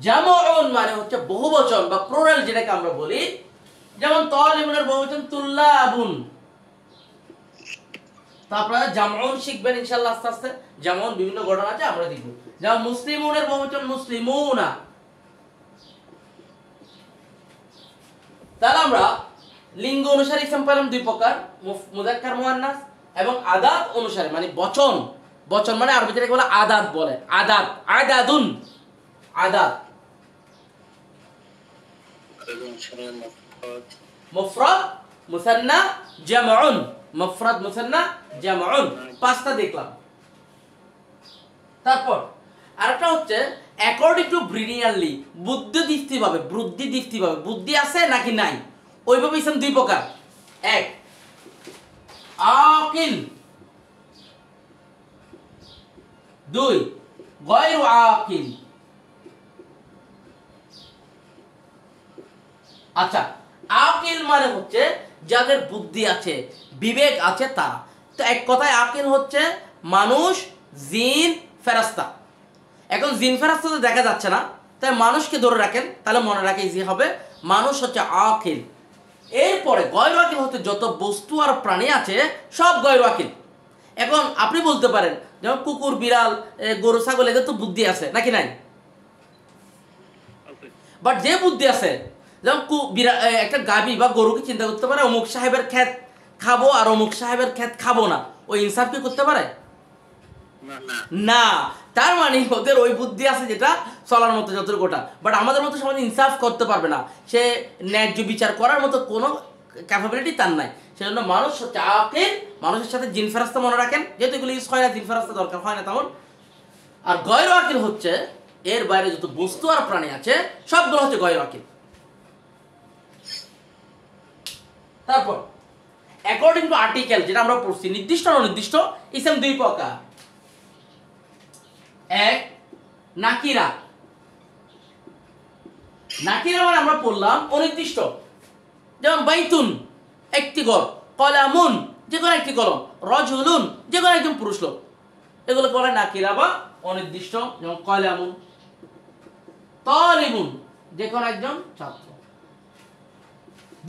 জামউন মানে হচ্ছে বহুবচন বা প্লুরাল যেটাকে আমরা বলি। যেমন তালিবুনের বহুবচন তুল্লাবুন। তারপরে জামউন শিখবেন ইনশাআল্লাহ আস্তে আস্তে। যেমন বিভিন্ন ঘটনা আছে আমরা দেখব। যেমন মুসলিমুনের বহুবচন মুসলিমুনা। তাহলে আমরা লিঙ্গ অনুসারে ইসম পেলাম দুই প্রকার, মুযাক্কার মুআন্নাস, এবং আদাত অনুসারে মানে বচন। বচন মানে আরবি যেটাকে বলে আদাত বলে। আদাত, আদাদুন, আদাত। মুফরাদ মুসান্না জামউন, মুফরাদ মুসান্না জামউন, পাঁচটা দেখলাম। তারপর আরেকটা হচ্ছে অ্যাকর্ডিং টু ব্রিলিয়ান্টলি, বুদ্ধিদীপ্তিভাবে, বুদ্ধিদীপ্তিভাবে, বুদ্ধি আছে নাকি নাই, ওইভাবে ইসম দুই প্রকার। এক আকিল, দুই গায়রু আকিল। আচ্ছা, আকিল মানে হচ্ছে যাদের বুদ্ধি আছে, বিবেক আছে তারা। তো এক কথায় আকিল হচ্ছে মানুষ, জিন, ফেরেশতা। এখন জিন ফেরেশতা তো দেখা যাচ্ছে না, তাই মানুষকে ধরে রাখেন, তাহলে মনে রাখে ইজি হবে। মানুষ হচ্ছে আকিল। এরপরে গয়রু আকিল হতে যত বস্তু আর প্রাণী আছে সব গয়রু আকিল। এখন আপনি বলতে পারেন যেমন কুকুর, বিড়াল, গরু, ছাগল, এদের তো বুদ্ধি আছে নাকি নাই? বাট যে বুদ্ধি আছে, যেমন একটা গাভী বা গরুকে চিন্তা করতে পারে অমুক সাহেবের ক্ষেত খাবো আর অমুক সাহেবের ক্ষেত খাবো না, ওই ইনসাফ কি করতে পারে? না। তার মানে ওদের ওই বুদ্ধি আছে যেটা চলার মতো যতটুকু গোটা, বাট আমাদের মতো সমাজ ইনসাফ করতে পারবে না, সে ন্যায্য বিচার করার মতো কোনো ক্যাপাবিলিটি তার নাই। সেজন্য মানুষ হচ্ছে আকিল। মানুষের সাথে জিন ফেরেশতা মনে রাখেন, যেহেতু এগুলো ইউজ হয় না, জিন ফেরেশতা দরকার হয় না তেমন। আর গয়রু আকিল হচ্ছে এর বাইরে যত বস্তু আর প্রাণী আছে সবগুলো হচ্ছে গয়রু আকিল। তারপর অ্যাকর্ডিং টু আর্টিকেল, যেটা আমরা পড়ছি, নির্দিষ্ট আর অনির্দিষ্ট ইসম দুই প্রকার। এক নাকিরা, নাকিরা মানে আমরা পড়লাম অনির্দিষ্ট। যেমন বাইতুন একটি ঘর, কলামুন যে কোনো একটি কলম, রাজুলুন যে কোনো একজন পুরুষ লোক, এগুলো বলে নাকিরা বা অনির্দিষ্ট। যেমন কলামুন, তালিবুন যে কোনো একজন ছাত্র।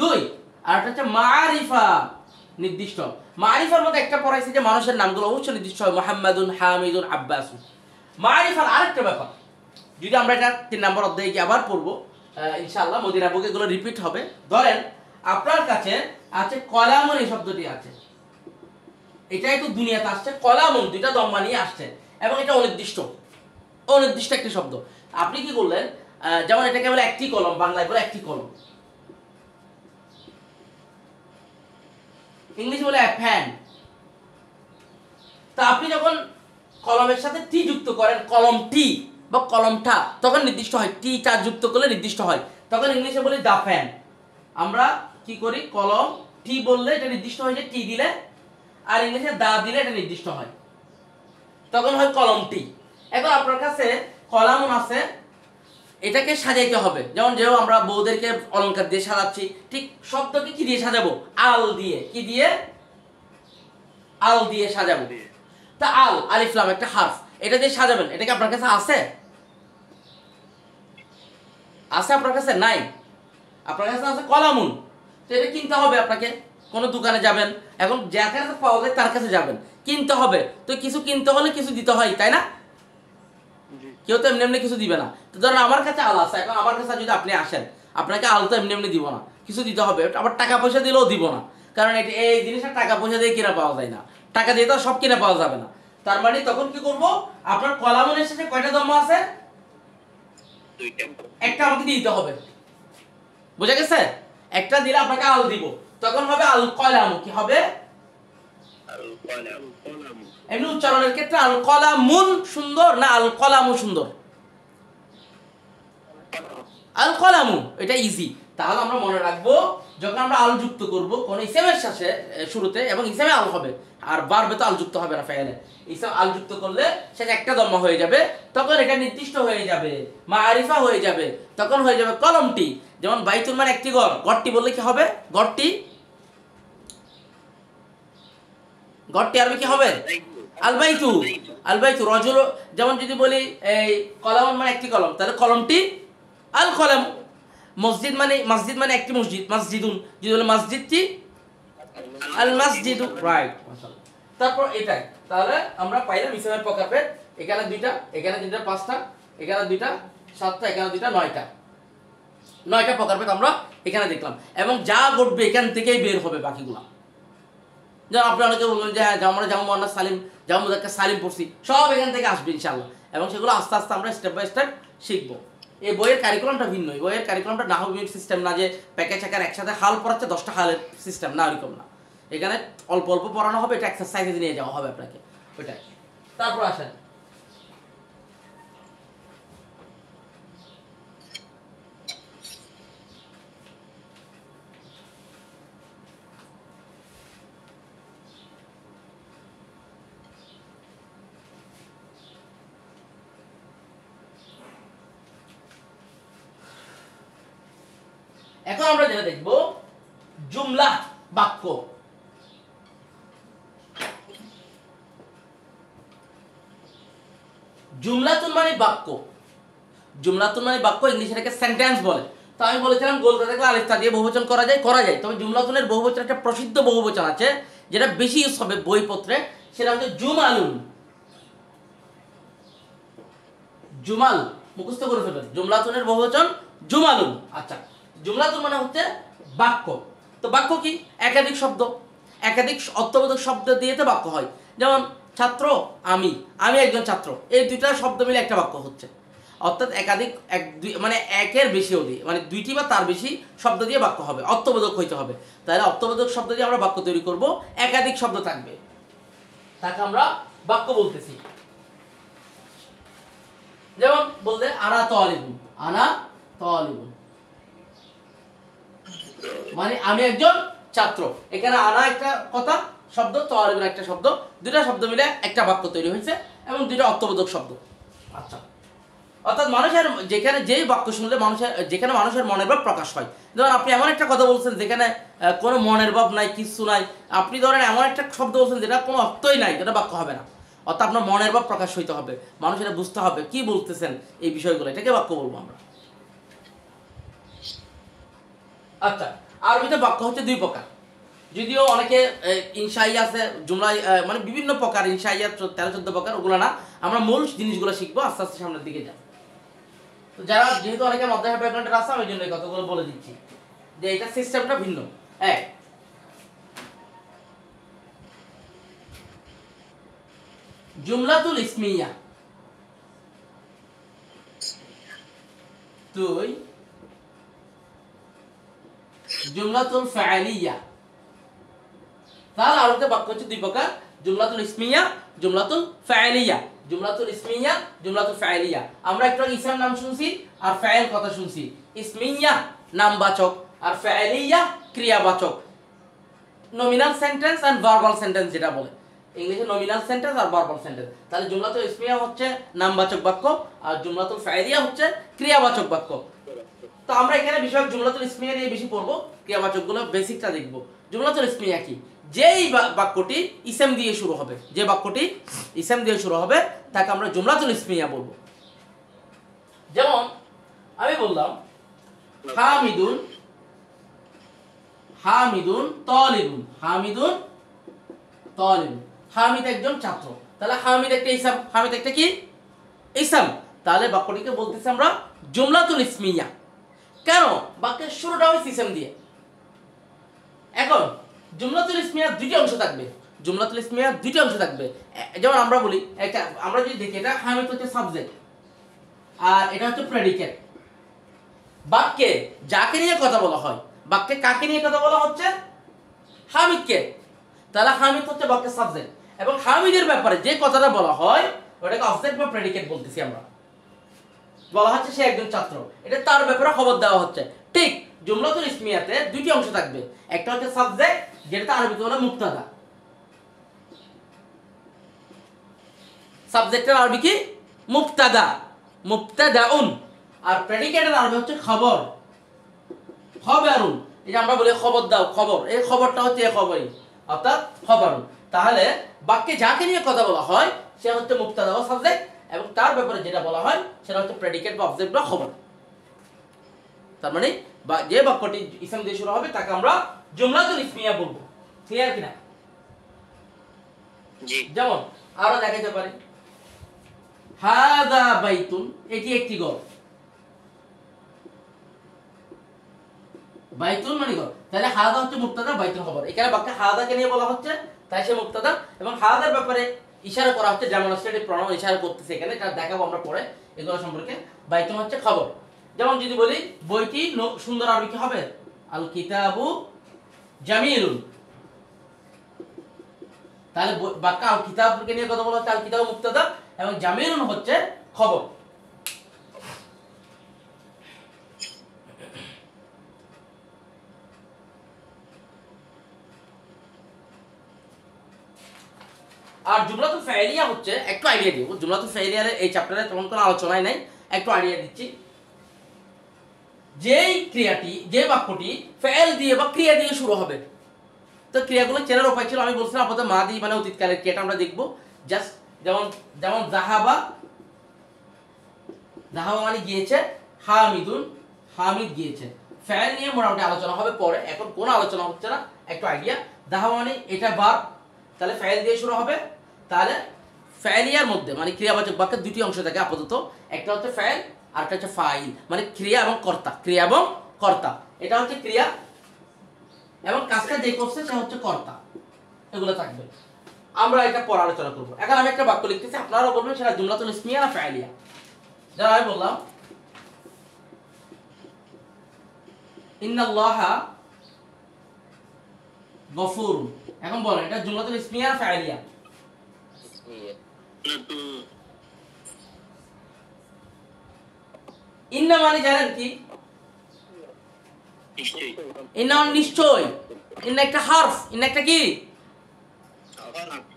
দুই আর একটা হচ্ছে মারিফা, নির্দিষ্ট। মারিফার মধ্যে একটা পড়াইছে যে মানুষের নামগুলো অবশ্যই নির্দিষ্ট হয়, মুহাম্মাদুন, হামিদুন, আব্বাসুন। মারিফার আরেকটা ব্যাপার, যদি আমরা এটা 3 নম্বর অধ্যায়ে গিয়ে আবার পড়বো ইনশাআল্লাহ, মদিনা বুকে এগুলো রিপিট হবে। ধরেন আপনার কাছে আছে কলামুন, এই শব্দটি আছে, এটাই তো দুনিয়াতে আসছে, কলামুন দুইটা দম্মা নিয়ে আসছে, এবং এটা অনির্দিষ্ট, অনির্দিষ্ট একটি শব্দ। আপনি কি করলেন, যেমন এটাকে বলে একটি কলম, বাংলায় বলে একটি কলম, ইংলিশ বলে a pen। তা আপনি যখন কলমের সাথে টি যুক্ত করেন, কলমটি বা কলমটা, তখন নির্দিষ্ট হয়। টিটা যুক্ত করলে নির্দিষ্ট হয়, তখন ইংলিশে বলি দা ফ্যান। আমরা কি করি, কলম টি বললে এটা নির্দিষ্ট হয় যে টি দিলে, আর ইংলিশে দা দিলে এটা নির্দিষ্ট হয়, তখন হয় কলমটি। এখন আপনার কাছে কলামুন আছে, এটাকে সাজাইতে হবে। যেমন যেও আমরা বউদেরকে অলংকার দিয়ে সাজাচ্ছি, ঠিক শব্দকে কি দিয়ে সাজাবো? আল দিয়ে। কি দিয়ে? আল দিয়ে সাজাবো। তা আল, আলিফ লাম একটা হারফ, এটা দিয়ে সাজাবেন। এটা কি আপনার কাছে আছে? আছে আপনার কাছে? নাই। আপনার কাছে আছে কলামুন, তো এটা কিনতে হবে আপনাকে। কোনো দোকানে যাবেন, এখন যার কাছে পাওয়া যায় তার কাছে যাবেন, কিনতে হবে। তো কিছু কিনতে হলে কিছু দিতে হয়, তাই না? কেউ তো এমনি এমনি কিছু দিবে না। তো ধরেন আমার কাছে আল আছে, এখন আমার কাছে যদি আপনি আসেন, আপনাকে আল তো এমনি এমনি দিব না, কিছু দিতে হবে। আবার টাকা পয়সা দিলেও দিব না, কারণ এই জিনিসটা টাকা পয়সা দিয়ে কিনা পাওয়া যায় না, টাকা দিয়ে তো সব কিনে পাওয়া যাবে না। তার মানে তখন কি করব, আপনার কলামুনের শেষে কয়টা দম্মা আছে? একটা আমাকে দিতে হবে, বুঝা গেছে? একটা দিলে আপনাকে আল দিব, তখন হবে আল কলামু। কি হবে? এমনি উচ্চারণের ক্ষেত্রে আল কলামুন সুন্দর না আল কলামু সুন্দর? আল কলামু এটা ইজি। তাহলে আমরা মনে রাখবো যখন আমরা আল যুক্ত করব কোন ইসমের সাথে শুরুতে, এবং ইসমে আল হবে আর বারবে তো আল যুক্ত হবে না ফাইলে, ইসম আল যুক্ত করলে সেটা একটা দম্মা হয়ে যাবে, তখন এটা নির্দিষ্ট হয়ে যাবে, মারিফা হয়ে যাবে, তখন হয়ে যাবে কলমটি। যেমন বাইতুল মানে একটি ঘর, ঘরটি বললে কি হবে? ঘরটি, ঘরটি আরবি কি হবে? আল বাইতু, আল বাইতু রজুল। যেমন যদি বলি এই কলম মানে একটি কলম, তাহলে কলমটি আল কলম। মসজিদ মানে একটি মসজিদ, মসজিদুন। যদি বলে মসজিদটি আল মসজিদু, রাইট, মাশাআল্লাহ। তারপর এটাই, তাহলে আমরা পাইলাম ইসমের প্রকারভেদ। এখানে দুইটা, এখানে তিনটা, পাঁচটা, এখানে দুইটা, সাতটা, এখানে দুইটা, নয়টা প্রকারভেদ আমরা এখানে দেখলাম। এবং যা ঘটবে এখান থেকেই বের হবে বাকিগুলা। যেমন আপনি অনেকে বলবেন যে হ্যাঁ আমরা জামু মুয়ান্নাস সালিম, জামু মুযাক্কার সালিম পড়ছি, সব এখান থেকে আসবে ইনশাআল্লাহ। এবং সেগুলো আস্তে আস্তে আমরা স্টেপ বাই স্টেপ শিখবো। এই বইয়ের কারিকুলামটা ভিন্ন। এই বইয়ের কারিকুলামটা নাহু ইউনিট সিস্টেম না, যে প্যাকেজ আকার একসাথে হাল পড়াচ্ছে 10টা হালের সিস্টেম না, এরকম না। এখানে অল্প অল্প পড়ানো হবে, এটা এক্সারসাইজে নিয়ে যাওয়া হবে আপনাকে, ওইটাই। তারপর আসেন এখন আমরা যেটা দেখব জুমলা, বাক্য। জুমলাতুন মানে বাক্য, জুমলাতুন মানে বাক্য, ইংলিশে এটাকে সেন্টেন্স বলে। তো আমি বলেছিলাম গোলতা থাকলে আলিফ তা দিয়ে বহুবচন করা যায়, তবে জুমলাতুনের বহুবচন একটা প্রসিদ্ধ বহুবচন আছে যেটা বেশি ইউজ হবে বইপত্রে, সেটা হচ্ছে জুমালুন। জুমাল মুখস্থ করে ফেলবেন, জুমলাতুনের বহুবচন জুমালুন। আচ্ছা, জুমলাতুন মানে হচ্ছে বাক্য। তো বাক্য কি? একাধিক শব্দ, একাধিক অর্থবোধক শব্দ দিয়ে তো বাক্য হয়। যেমন ছাত্র, আমি একজন ছাত্র, এই দুইটা শব্দ মিলে একটা বাক্য হচ্ছে। অর্থাৎ একাধিক, মানে একের বেশি অধিক, মানে দুইটি বা তার বেশি শব্দ দিয়ে বাক্য হবে, অর্থবোধক হইতে হবে। তাহলে অর্থবোধক শব্দ দিয়ে আমরা বাক্য তৈরি করব, একাধিক শব্দ থাকবে, তাকে আমরা বাক্য বলতেছি। যেমন বলতে আনা তালিবুন, আনা তালিবুন মানে আমি একজন ছাত্র। এখানে আনা একটা কথা শব্দ, তালিবুন একটা শব্দ, দুইটা শব্দ মিলে একটা বাক্য তৈরি হয়েছে এবং দুইটা অর্থবোধক শব্দ। আচ্ছা, অর্থাৎ মানুষের যেখানে যেই বাক্য শুনলে যেখানে মানুষের মনের ভাব প্রকাশ হয়। ধরেন আপনি এমন একটা কথা বলছেন যেখানে কোনো মনের ভাব নাই, কিছু নাই, আপনি ধরেন এমন একটা শব্দ বলছেন যেটা কোনো অর্থই নাই, যেটা বাক্য হবে না। অর্থাৎ আপনার মনের ভাব প্রকাশ হইতে হবে, মানুষের বুঝতে হবে কি বলতেছেন, এই বিষয়গুলো, এটাকে বাক্য বলবো আমরা। আচ্ছা, আরবিতে বাক্য হচ্ছে দুই প্রকার, যদিও অনেকে ইনশাই আছে, জুমলাই মানে বিভিন্ন প্রকার, ইনশাইয়া 13-14 প্রকার, ওগুলো না, আমরা মূল জিনিসগুলো শিখবো আস্তে আস্তে সামনের দিকে যাই। তো যারা যেহেতু অনেকে মাধ্যমিক ব্যাকরণের আছে, আমি জন্য এই কথাগুলো বলে দিচ্ছি যে এটা সিস্টেমটা ভিন্ন। এক, জুমলাতুল ইসমিয়া। দুই, জুমলাতুল ফাইলিয়া। তাহলে আরবিতে বাক্য হচ্ছে দুই প্রকার, জুমলাতুল ইসমিয়া, জুমলাতুল ফাইলিয়া। জুমলাতুল ইসমিয়া, জুমলাতুল ফাইলিয়া। আমরা একটু ইসম নাম শুনছি আর ফাইল কথা শুনছি। ইসমিয়া নামবাচক আর ফাইলিয়া ক্রিয়াবাচক, nominal sentence and verbal sentence যেটা বলে ইংলিশে, নমিনাল সেন্টেন্স আর ভার্বাল সেন্টেন্স। তাহলে জুমলাতুল ইসমিয়া হচ্ছে নামবাচক বাক্য আর জুমলাতুল ফাইলিয়া হচ্ছে ক্রিয়াবাচক বাক্য। তো আমরা এখানে বিষয় জুমলাতুল ইসমিয়া নিয়ে বেশি পড়বো, ক্রিয়াবাচকগুলো বেসিকটা দেখবো। জুমলাতুল ইসমিয়া কি? যেই বাক্যটি ইসম দিয়ে শুরু হবে, যে বাক্যটি ইসম দিয়ে শুরু হবে তাকে আমরা জুমলাতুল ইসমিয়া বলবো। যেমন আমি বললাম হামিদুন, হামিদুন তালিবুন, হামিদুন তালিবুন, হামিদ একজন ছাত্র। তাহলে হামিদ একটা ইসম, হামিদ একটা কি ইসম। তাহলে বাক্যটিকে বলতেছি আমরা জুমলাতুল ইসমিয়া। কেন? বাক্যের শুরুটা হয়েছে ইসম দিয়ে। এখন জুমলাতুল ইসমিয়ার দুইটি অংশ থাকবে, জুমলাতুল ইসমিয়ার দুইটি অংশ থাকবে। যেমন আমরা বলি একটা, আমরা যদি দেখি এটা হামিদ হচ্ছে সাবজেক্ট আর এটা হচ্ছে প্রেডিকেট। বাক্যে যাকে নিয়ে কথা বলা হয়, বাক্যে কাকে নিয়ে কথা বলা হচ্ছে? হামিদকে। তাহলে হামিদ হচ্ছে বাক্যের সাবজেক্ট এবং হামিদের ব্যাপারে যে কথাটা বলা হয় ওটাকে অবজেক্ট বা প্রেডিকেট বলতেছি আমরা। বলা হচ্ছে সে একজন ছাত্র, এটা তার ব্যাপারে খবর দেওয়া হচ্ছে। ঠিক জুমলাতুল ইসমিয়াতে দুইটি অংশ থাকবে, একটা হচ্ছে সাবজেক্ট যেটা আরবিতে বলে মুবতাদা, সাবজেক্টের আরবি কি মুবতাদা, মুবতাদাউন, আর প্রেডিকেটের আরবি হচ্ছে খবর, খবরুন। এই যে আমরা বলি খবর দাও, খবর, এই খবরটা হচ্ছে এই খবরই, অর্থাৎ খবরুন। তাহলে বাক্যে যাকে নিয়ে কথা বলা হয় সে হচ্ছে মুবতাদা বা সাবজেক্ট, এবং তার ব্যাপারে যেটা বলা হয় সেটা হচ্ছে প্রেডিকেট বা অবজেক্ট বা খবর। তার মানে যে বাক্যটি ইসম দিয়ে শুরু হবে তাকে আমরা জুমলাতুল ইসমিয়া বলবো। ক্লিয়ার কিনা? জি। যেমন আরো দেখাইতে পারি, হাদা বাইতুন, এটি একটি ঘর, বাইতুন মানে ঘর, তাহলে হাদা হচ্ছে মুবতাদা, বাইতুন খবর। এখানে বাক্যে হাদাকে নিয়ে বলা হচ্ছে তাই সে মুবতাদা, এবং হাদার ব্যাপারে ইশারা করা হচ্ছে, ডেমনস্ট্রেটিভ প্রনাউন ইশারা করতেছে এখানে, এটা দেখাবো আমরা পরে এগুলো সম্পর্কে। বাইতুন হচ্ছে খবর। যেমন যদি বলি বইটি সুন্দর, আরবি কি হবে? আল কিতাবু জামিলুন। তাহলে বাক্য আল কিতাবকে নিয়ে কথা বলা হচ্ছে, আল কিতাবু মুবতাদা এবং জামিলুন হচ্ছে খবর। আর জুমলাতুল ফাইলিয়া হচ্ছে, একটু আইডিয়া দিব, জুমলাতুল ফাইলিয়ার এই চ্যাপ্টারে তেমন কোনো আলোচনাই নাই, একটু আইডিয়া দিচ্ছি। যেই ক্রিয়াটি, যে বাক্যটি ফেল দিয়ে বা ক্রিয়া দিয়ে শুরু হবে, তো ক্রিয়াগুলো চেনার উপায় ছিল, আমি বলছিলাম আপাতত মাদি মানে অতীতকালের ক্রিয়াটা আমরা দেখবো। জাস্ট যেমন যেমন জাহাবা, জাহাবা মানে গিয়েছে, হামিদুন, হামিদ গিয়েছে। ফেল নিয়ে মোটামুটি আলোচনা হবে পরে, এখন কোনো আলোচনা হচ্ছে না, একটু আইডিয়া। জাহাবা মানে এটা ভার্ব, তাহলে ফেল দিয়ে শুরু হবে। তাহলে ফেলিয়ার মধ্যে মানে ক্রিয়াবাচক বাক্যের দুটি অংশ থাকে আপাতত, একটা হচ্ছে ফেল আর একটা হচ্ছে ফাইল, মানে ক্রিয়া এবং কর্তা, ক্রিয়া এবং কর্তা। এটা হচ্ছে ক্রিয়া এবং কাজটা যে করছে সে হচ্ছে কর্তা, এগুলো থাকবে। আমরা এটা পরে আলোচনা করবো। এখন আমি একটা বাক্য লিখতেছি, আপনারাও বলবেন সেটা জুমলাতুল ইসমিয়া না ফাইলিয়া। যারা আমি বললাম ইন্নাল্লাহা গফুর, এখন বলেন এটা জুমলাতুল ইসমিয়া না ফাইলিয়া? ইসমিয়া। ইন্না মানে জানেন কি? নিশ্চয়ই। ইন্না মানে নিশ্চয়, ইন্না একটা হারফ, ইন্না একটা কি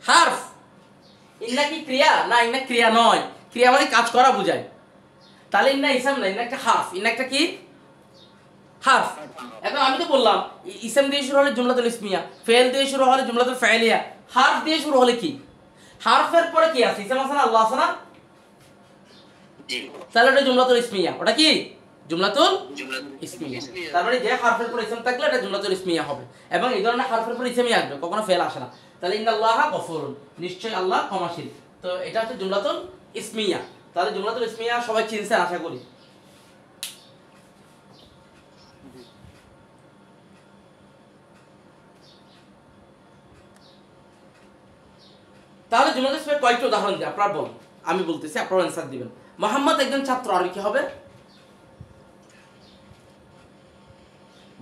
হারফ। ইন্না কি ক্রিয়া? না, ইন্না ক্রিয়া নয়, ক্রিয়া মানে কাজ করা বোঝায়। তাহলে ইন্না ইসম না, ইন্না একটা হারফ, ইন্না একটা কি হারফ। এখন আমি তো বললাম ইসম দিয়ে শুরু হলে জুমলাতুল ইসমিয়া, ফেল দিয়ে শুরু হলে জুমলাতুল ফাইলিয়া, হারফ দিয়ে শুরু হলে কি? হারফের পরে কি আছে? ইসম আছে না, আল্লাহ আছে না? জি। তাহলে ওটা জুমলাতুল ইসমিয়া, ওটা কি জুমলাতুল জুমলাতুল ইসমিয়া। তার মানে যে হারফের পর ইসম থাকলে এটা জুমলাতুল ইসমিয়া হবে, এবং এই ধরনের হারফের পর ইসমই আসবে, কখনো ফেল আসে না। তাহলে ইন্নাল্লাহা গফুরুন, নিশ্চয় আল্লাহ ক্ষমাশীল, তো এটা হচ্ছে জুমলাতুল ইসমিয়া। তাহলে জুমলাতুল ইসমিয়া সবাই চিনছেন আশা করি। তাহলে জুমলাতুল ইসমিয়া কয়েকটি উদাহরণ দিই, আপনারা বলুন, আমি বলতেছি আপনারা অ্যানসার দিবেন। মোহাম্মদ একজন ছাত্র, আরবি কি হবে?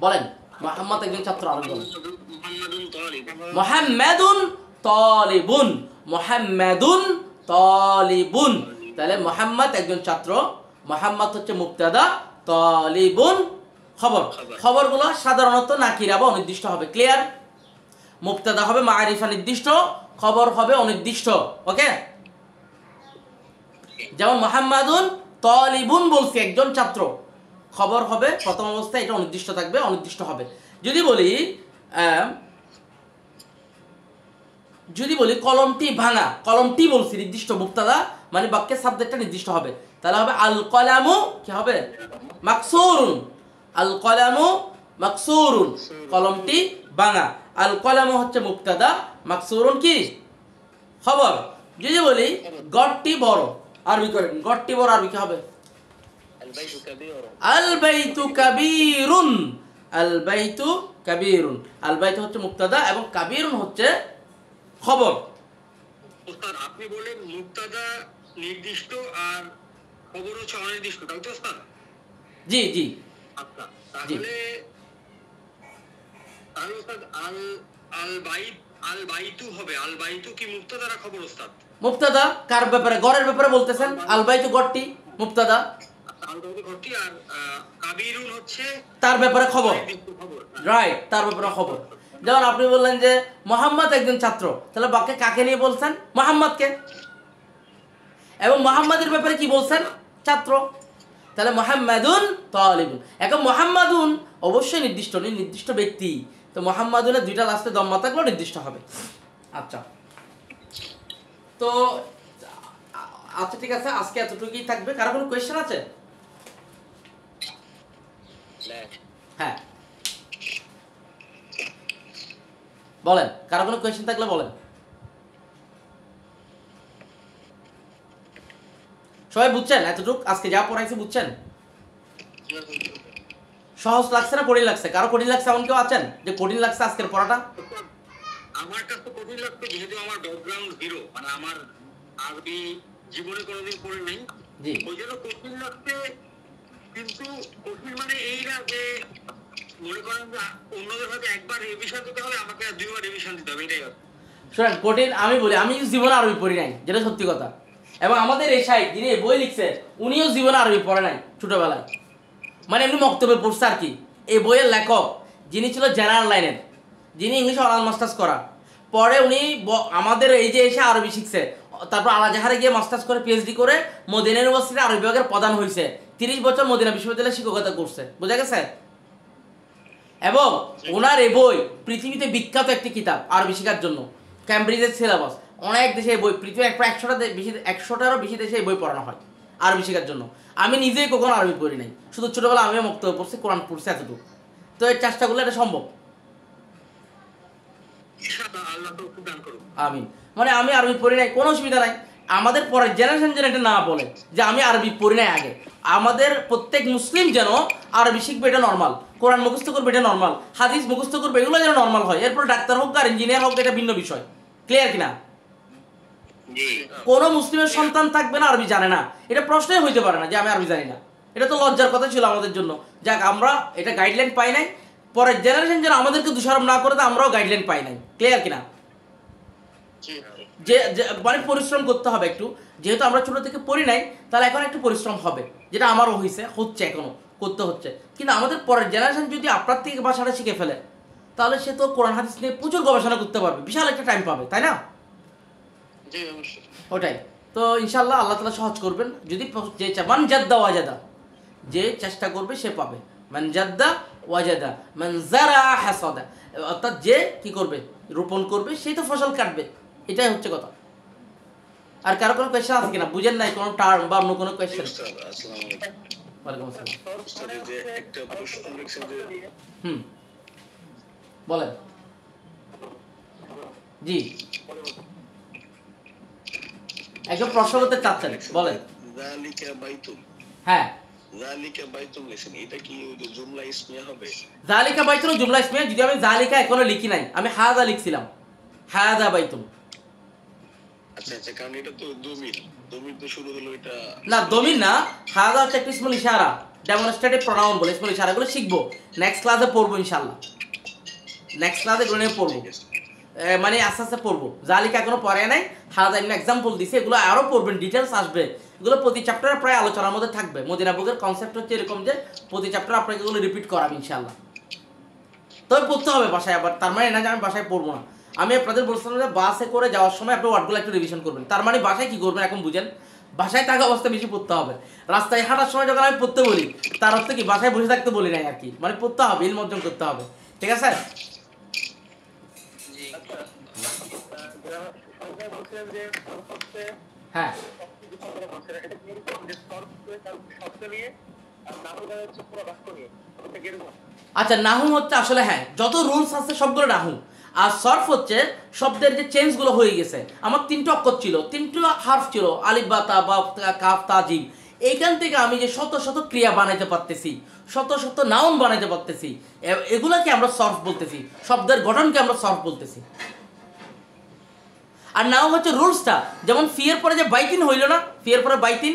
বলেন, মোহাম্মদ একজন ছাত্র, আরবি বলেন। মুহাম্মাদুন তালিব। মুহাম্মাদুন তালিবুন, মুহাম্মাদুন তালিবুন। তাহলে মুহাম্মদ একজন ছাত্র, মুহাম্মদ হচ্ছে মুবতাদা, তালিবুন খবর। খবরগুলো সাধারণত নাকিরা বা অনির্দিষ্ট হবে। ক্লিয়ার? মুবতাদা হবে মারিফা নির্দিষ্ট, খবর হবে অনির্দিষ্ট। ওকে? যেমন মুহাম্মাদুন তালিবুন বলছি একজন ছাত্র, খবর হবে প্রথম অবস্থায় এটা অনির্দিষ্ট থাকবে, অনির্দিষ্ট হবে। যদি বলি কলমটি ভাঙা, কলমটি বলছি নির্দিষ্ট, মুবতাদা মানে বাক্যের সাবজেক্টটা নির্দিষ্ট হবে, তাহলে হবে আল কলামু কি হবে? মাকসুরুন, আল কলামু মাকসুরুন, কলমটি ভাঙা। আল কলামু হচ্ছে মুবতাদা, মাকসুরুন কি খবর। যদি বলি গড়টি বড়, আরবি করেন, গড়টি বড়, আরবি কি হবে? আল-বাইতু কাবীরুন। আল বাইতু কাবীরুন, আল বাইতু কাবীরুন। আল বাইতু হচ্ছে মুবতাদা এবং কাবীরুন হচ্ছে খবর। ওস্তাদ আপনি বললেন মুবতাদা নির্দিষ্ট আর খবর হচ্ছে অনির্দিষ্ট, তাই তো ওস্তাদ? জি জি। আচ্ছা, তাহলে তাহলে ওস্তাদ আল আল বাইত আল বাইতু হবে, আল বাইতু কি মুবতাদা না খবর ওস্তাদ? মুবতাদা কার ব্যাপারে? গড়ের ব্যাপারে বলতেছেন। আল বাইতু গড়টি মুবতাদা। আন্তর্জাতিক ঘটটি, আর কাবিরুন হচ্ছে তার ব্যাপারে খবর, অনির্দিষ্ট খবর। রাইট, তার ব্যাপারে খবর। যেমন আপনি বললেন যে মোহাম্মদ একজন ছাত্র, তাহলে বাক্যে কাকে নিয়ে বলছেন? মোহাম্মদকে। এবং মোহাম্মদের ব্যাপারে কি বলছেন? ছাত্র। তাহলে মোহাম্মদুন তালিবুন। এখন মোহাম্মদুন অবশ্যই নির্দিষ্ট ব্যক্তি, তো মোহাম্মদুনের দুইটা লাস্টে দম্মা থাকলেও নির্দিষ্ট হবে। আচ্ছা, তো আচ্ছা ঠিক আছে, আজকে এতটুকুই থাকবে। কারো কোনো কোয়েশ্চেন আছে? لا. হ্যাঁ বলেন, কারো কোনো কোয়েশ্চেন থাকলে বলেন। সবাই বুঝছেন এতটুকু আজকে যা পড়াইছি? বুঝছেন? সহজ লাগছে না কঠিন লাগছে? কারো কঠিন লাগছে এমন কেউ আছেন যে কঠিন লাগছে আজকের পড়াটা? আমার কাছে তো কঠিন লাগতো, যেহেতু আমার ব্যাকগ্রাউন্ড জিরো, মানে আমার আরবি জীবনে কোনোদিন পড়ে নাই, জি। ওই জন্য কঠিন লাগছে। কিন্তু কঠিন মানে এই না যে মনে করেন যে অন্যদের হয়তো একবার রিভিশন দিতে হবে, আমাকে আর দুইবার রিভিশন দিতে হবে, এটাই হচ্ছে। শোনেন, কঠিন আমি বলি, আমি জীবনে আরবি পড়ি নাই, যেটা সত্যি কথা। এবং আমাদের এই সাহেব যিনি এই বই লিখছে, উনিও জীবনে আরবি পড়ে নাই ছোটবেলায়, মানে এমনি বক্তব্যে পড়ছে আর কি। এই বইয়ের লেখক যিনি ছিল জেনারেল লাইনের, যিনি ইংলিশে অনার্স মাস্টার্স করা, পরে উনি আমাদের এই যে এসে আরবি শিখছে, তারপর আলাজাহারে গিয়ে মাস্টার্স করে পিএইচডি করে মদিনা ইউনিভার্সিটি আরবি বিভাগের প্রধান হয়েছে। 30 বছর মদিনা বিশ্ববিদ্যালয়ে শিক্ষকতা করছে, বোঝা গেছে? এবং ওনার এই বই পৃথিবীতে বিখ্যাত একটি কিতাব আরবি শেখার জন্য, ক্যামব্রিজের সিলেবাস। অনেক দেশে এই বই, পৃথিবীর প্রায় 100টারও বেশি দেশে এই বই পড়ানো হয় আরবি শেখার জন্য। আমি নিজেই কখনো আরবি পড়ি নাই, শুধু ছোটোবেলা আমিও বক্তব্য পড়ছি, কোরআন পড়ছি, এতটুকু। তো এই চেষ্টা করলে এটা সম্ভব। ইনশাআল্লাহ, আল্লাহ তো দান করুন। আমিন। মানে আমি আরবি পড়ি নাই, কোনো অসুবিধা নাই। আমাদের পরের জেনারেশন যেন এটা না বলে যে আমি আরবি পড়ি নাই আগে। আমাদের প্রত্যেক মুসলিম যেন আরবি শিখবে, এটা নর্মাল। কোরআন মুখস্থ করবে, এটা নর্মাল। হাদিস মুখস্থ করবে, এগুলো যেন নর্মাল হয়। এরপর ডাক্তার হোক আর ইঞ্জিনিয়ার হোক, এটা ভিন্ন বিষয়। ক্লিয়ার কিনা? জি। কোনো মুসলিমের সন্তান থাকবে না আরবি জানে না, এটা প্রশ্নই হইতে পারে না যে আমি আরবি জানি না। এটা তো লজ্জার কথা ছিল আমাদের জন্য। যাক, আমরা এটা গাইডলাইন পাই নাই, পরের জেনারেশন যেন আমাদেরকে দোষারোপ না করে, তো আমরাও গাইডলাইন পাই নাই। ক্লিয়ার কিনা? যে মানে পরিশ্রম করতে হবে একটু, যেহেতু আমরা ছোটো থেকে পড়ি নাই, তাহলে এখন একটু পরিশ্রম হবে, যেটা আমারও হচ্ছে এখনো করতে হচ্ছে। কিন্তু আমাদের পরের জেনারেশন যদি আপনার থেকে ভাষাটা শিখে ফেলে, তাহলে সে তো কোরআন হাদিস নিয়ে প্রচুর গবেষণা করতে পারবে, বিশাল একটা টাইম পাবে, তাই না? ওটাই তো। ইনশাল্লাহ আল্লাহ তাআলা সহজ করবেন। যদি যে মান জাদ্দা ওয়াজাদা, যে চেষ্টা করবে সে পাবে। মান জাদ্দা ওয়াজাদা, মান যারা হাসাদা, অর্থাৎ যে কি করবে, রোপণ করবে, সেই তো ফসল কাটবে। এটাই হচ্ছে কথা। আর কারো কোনো কোয়েশ্চেন আছে কিনা? বুঝেন নাই কোনো টার্ম বা অন্য কোনো কোয়েশ্চেন? ওয়ালাইকুম আসসালাম। বলেন। জি, একদম প্রশ্ন করতে চাচ্ছেন, বলেন। হ্যাঁ, জালিকা বাইতুল লিখেন, এটা কি জুমলা ইসমিয়া হবে? জালিকা বাইতুল জুমলা ইসমিয়া। যদি আমি জালিকা এখনো লিখি নাই, আমি হাযা লিখছিলাম, হাযা বাইতুল। আচ্ছা আচ্ছা, কারণ এটা তো দমির তো শুরু হলো, এটা না দমির না, হাযা হচ্ছে একটা ইসমুল ইশারা, ডেমনস্ট্রেটিভ প্রোনাউন বলে। ইসমুল ইশারাগুলো শিখবো, নেক্সট ক্লাসে পড়বো ইনশাআল্লাহ। নেক্সট ক্লাসে গুলো নিয়ে পড়বো, মানে আস্তে আস্তে পড়বো। জালিকা এখনো পড়ে নাই, হাযা এমনি এক্সাম্পল দিছে, এগুলো আরো পড়বেন, ডিটেলস আসবে। এগুলো প্রতি চ্যাপ্টারে প্রায় আলোচনার মধ্যে থাকবে। মদিনা বুকের কনসেপ্ট হচ্ছে এরকম যে প্রতি চ্যাপ্টার আপনাকে এগুলো রিপিট করাবে ইনশাআল্লাহ। তবে পড়তে হবে বাসায় আবার, তার মানে না যে আমি বাসায় পড়বো না। আমি আপনাদের বলছিলাম যে বাসে করে যাওয়ার সময় আপনি ওয়ার্ডগুলো একটু রিভিশন করবেন। তার মানে বাসায় কি করবেন এখন বুঝেন? বাসায় থাকা অবস্থা বেশি পড়তে হবে। রাস্তায় হাঁটার সময় যখন আমি পড়তে বলি, তার অর্থ কি বাসায় বসে থাকতে বলি নাই আর কি, মানে পড়তে হবে, ইলম অর্জন করতে হবে। ঠিক আছে? হ্যাঁ, আচ্ছা, নাহু হচ্ছে আসলে, হ্যাঁ, যত রুলস আছে সবগুলো নাহু। আর সরফ হচ্ছে শব্দের যে চেঞ্জগুলো হয়ে গেছে। আমার 3টা অক্ষর ছিল, 3টা হার্ফ ছিল, আলিফ বা তা বা কাফ তা জিম। এইখান থেকে আমি যে শত শত ক্রিয়া বানাইতে পারতেছি, শত শত নাউন বানাইতে পারতেছি, এগুলাকে আমরা সরফ বলতেছি। শব্দের গঠনকে আমরা সরফ বলতেছি। আর নাও হচ্ছে রুলসটা, যেমন ফিয়ের পরে যে বাইতিন হইল না, ফিয়ের পরে বাইতিন,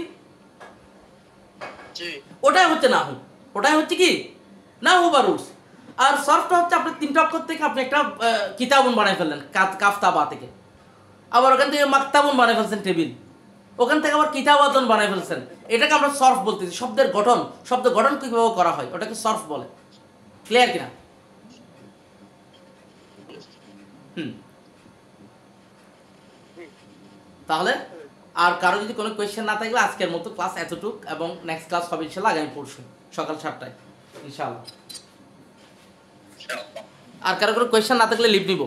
ওটাই হচ্ছে নাহু। ওটাই হচ্ছে কি নাহু বা রুলস। আর সরফটা হচ্ছে আপনার 3টা অক্ষর থেকে আপনি একটা কিতাবুন বানাই ফেললেন, কাফতা বা থেকে। আবার ওখান থেকে মাকতাবুন বানাই ফেলছেন, টেবিল। ওখান থেকে আবার কিতাবাতন বানাই ফেলছেন। এটাকে আমরা সর্ফ বলতেছি। শব্দের গঠন কিভাবে করা হয় ওটাকে সর্ফ বলে। ক্লিয়ার কিনা? তাহলে আর কারো যদি কোনো কোয়েশ্চেন না থাকলে আজকের মতো ক্লাস এতটুক, এবং নেক্সট ক্লাস হবে ইনশাল্লাহ আগামী পরশু সকাল 7টায় ইনশাল্লাহ। আর কারো কোনো কোয়েশ্চেন না থাকলে লিভ নিব।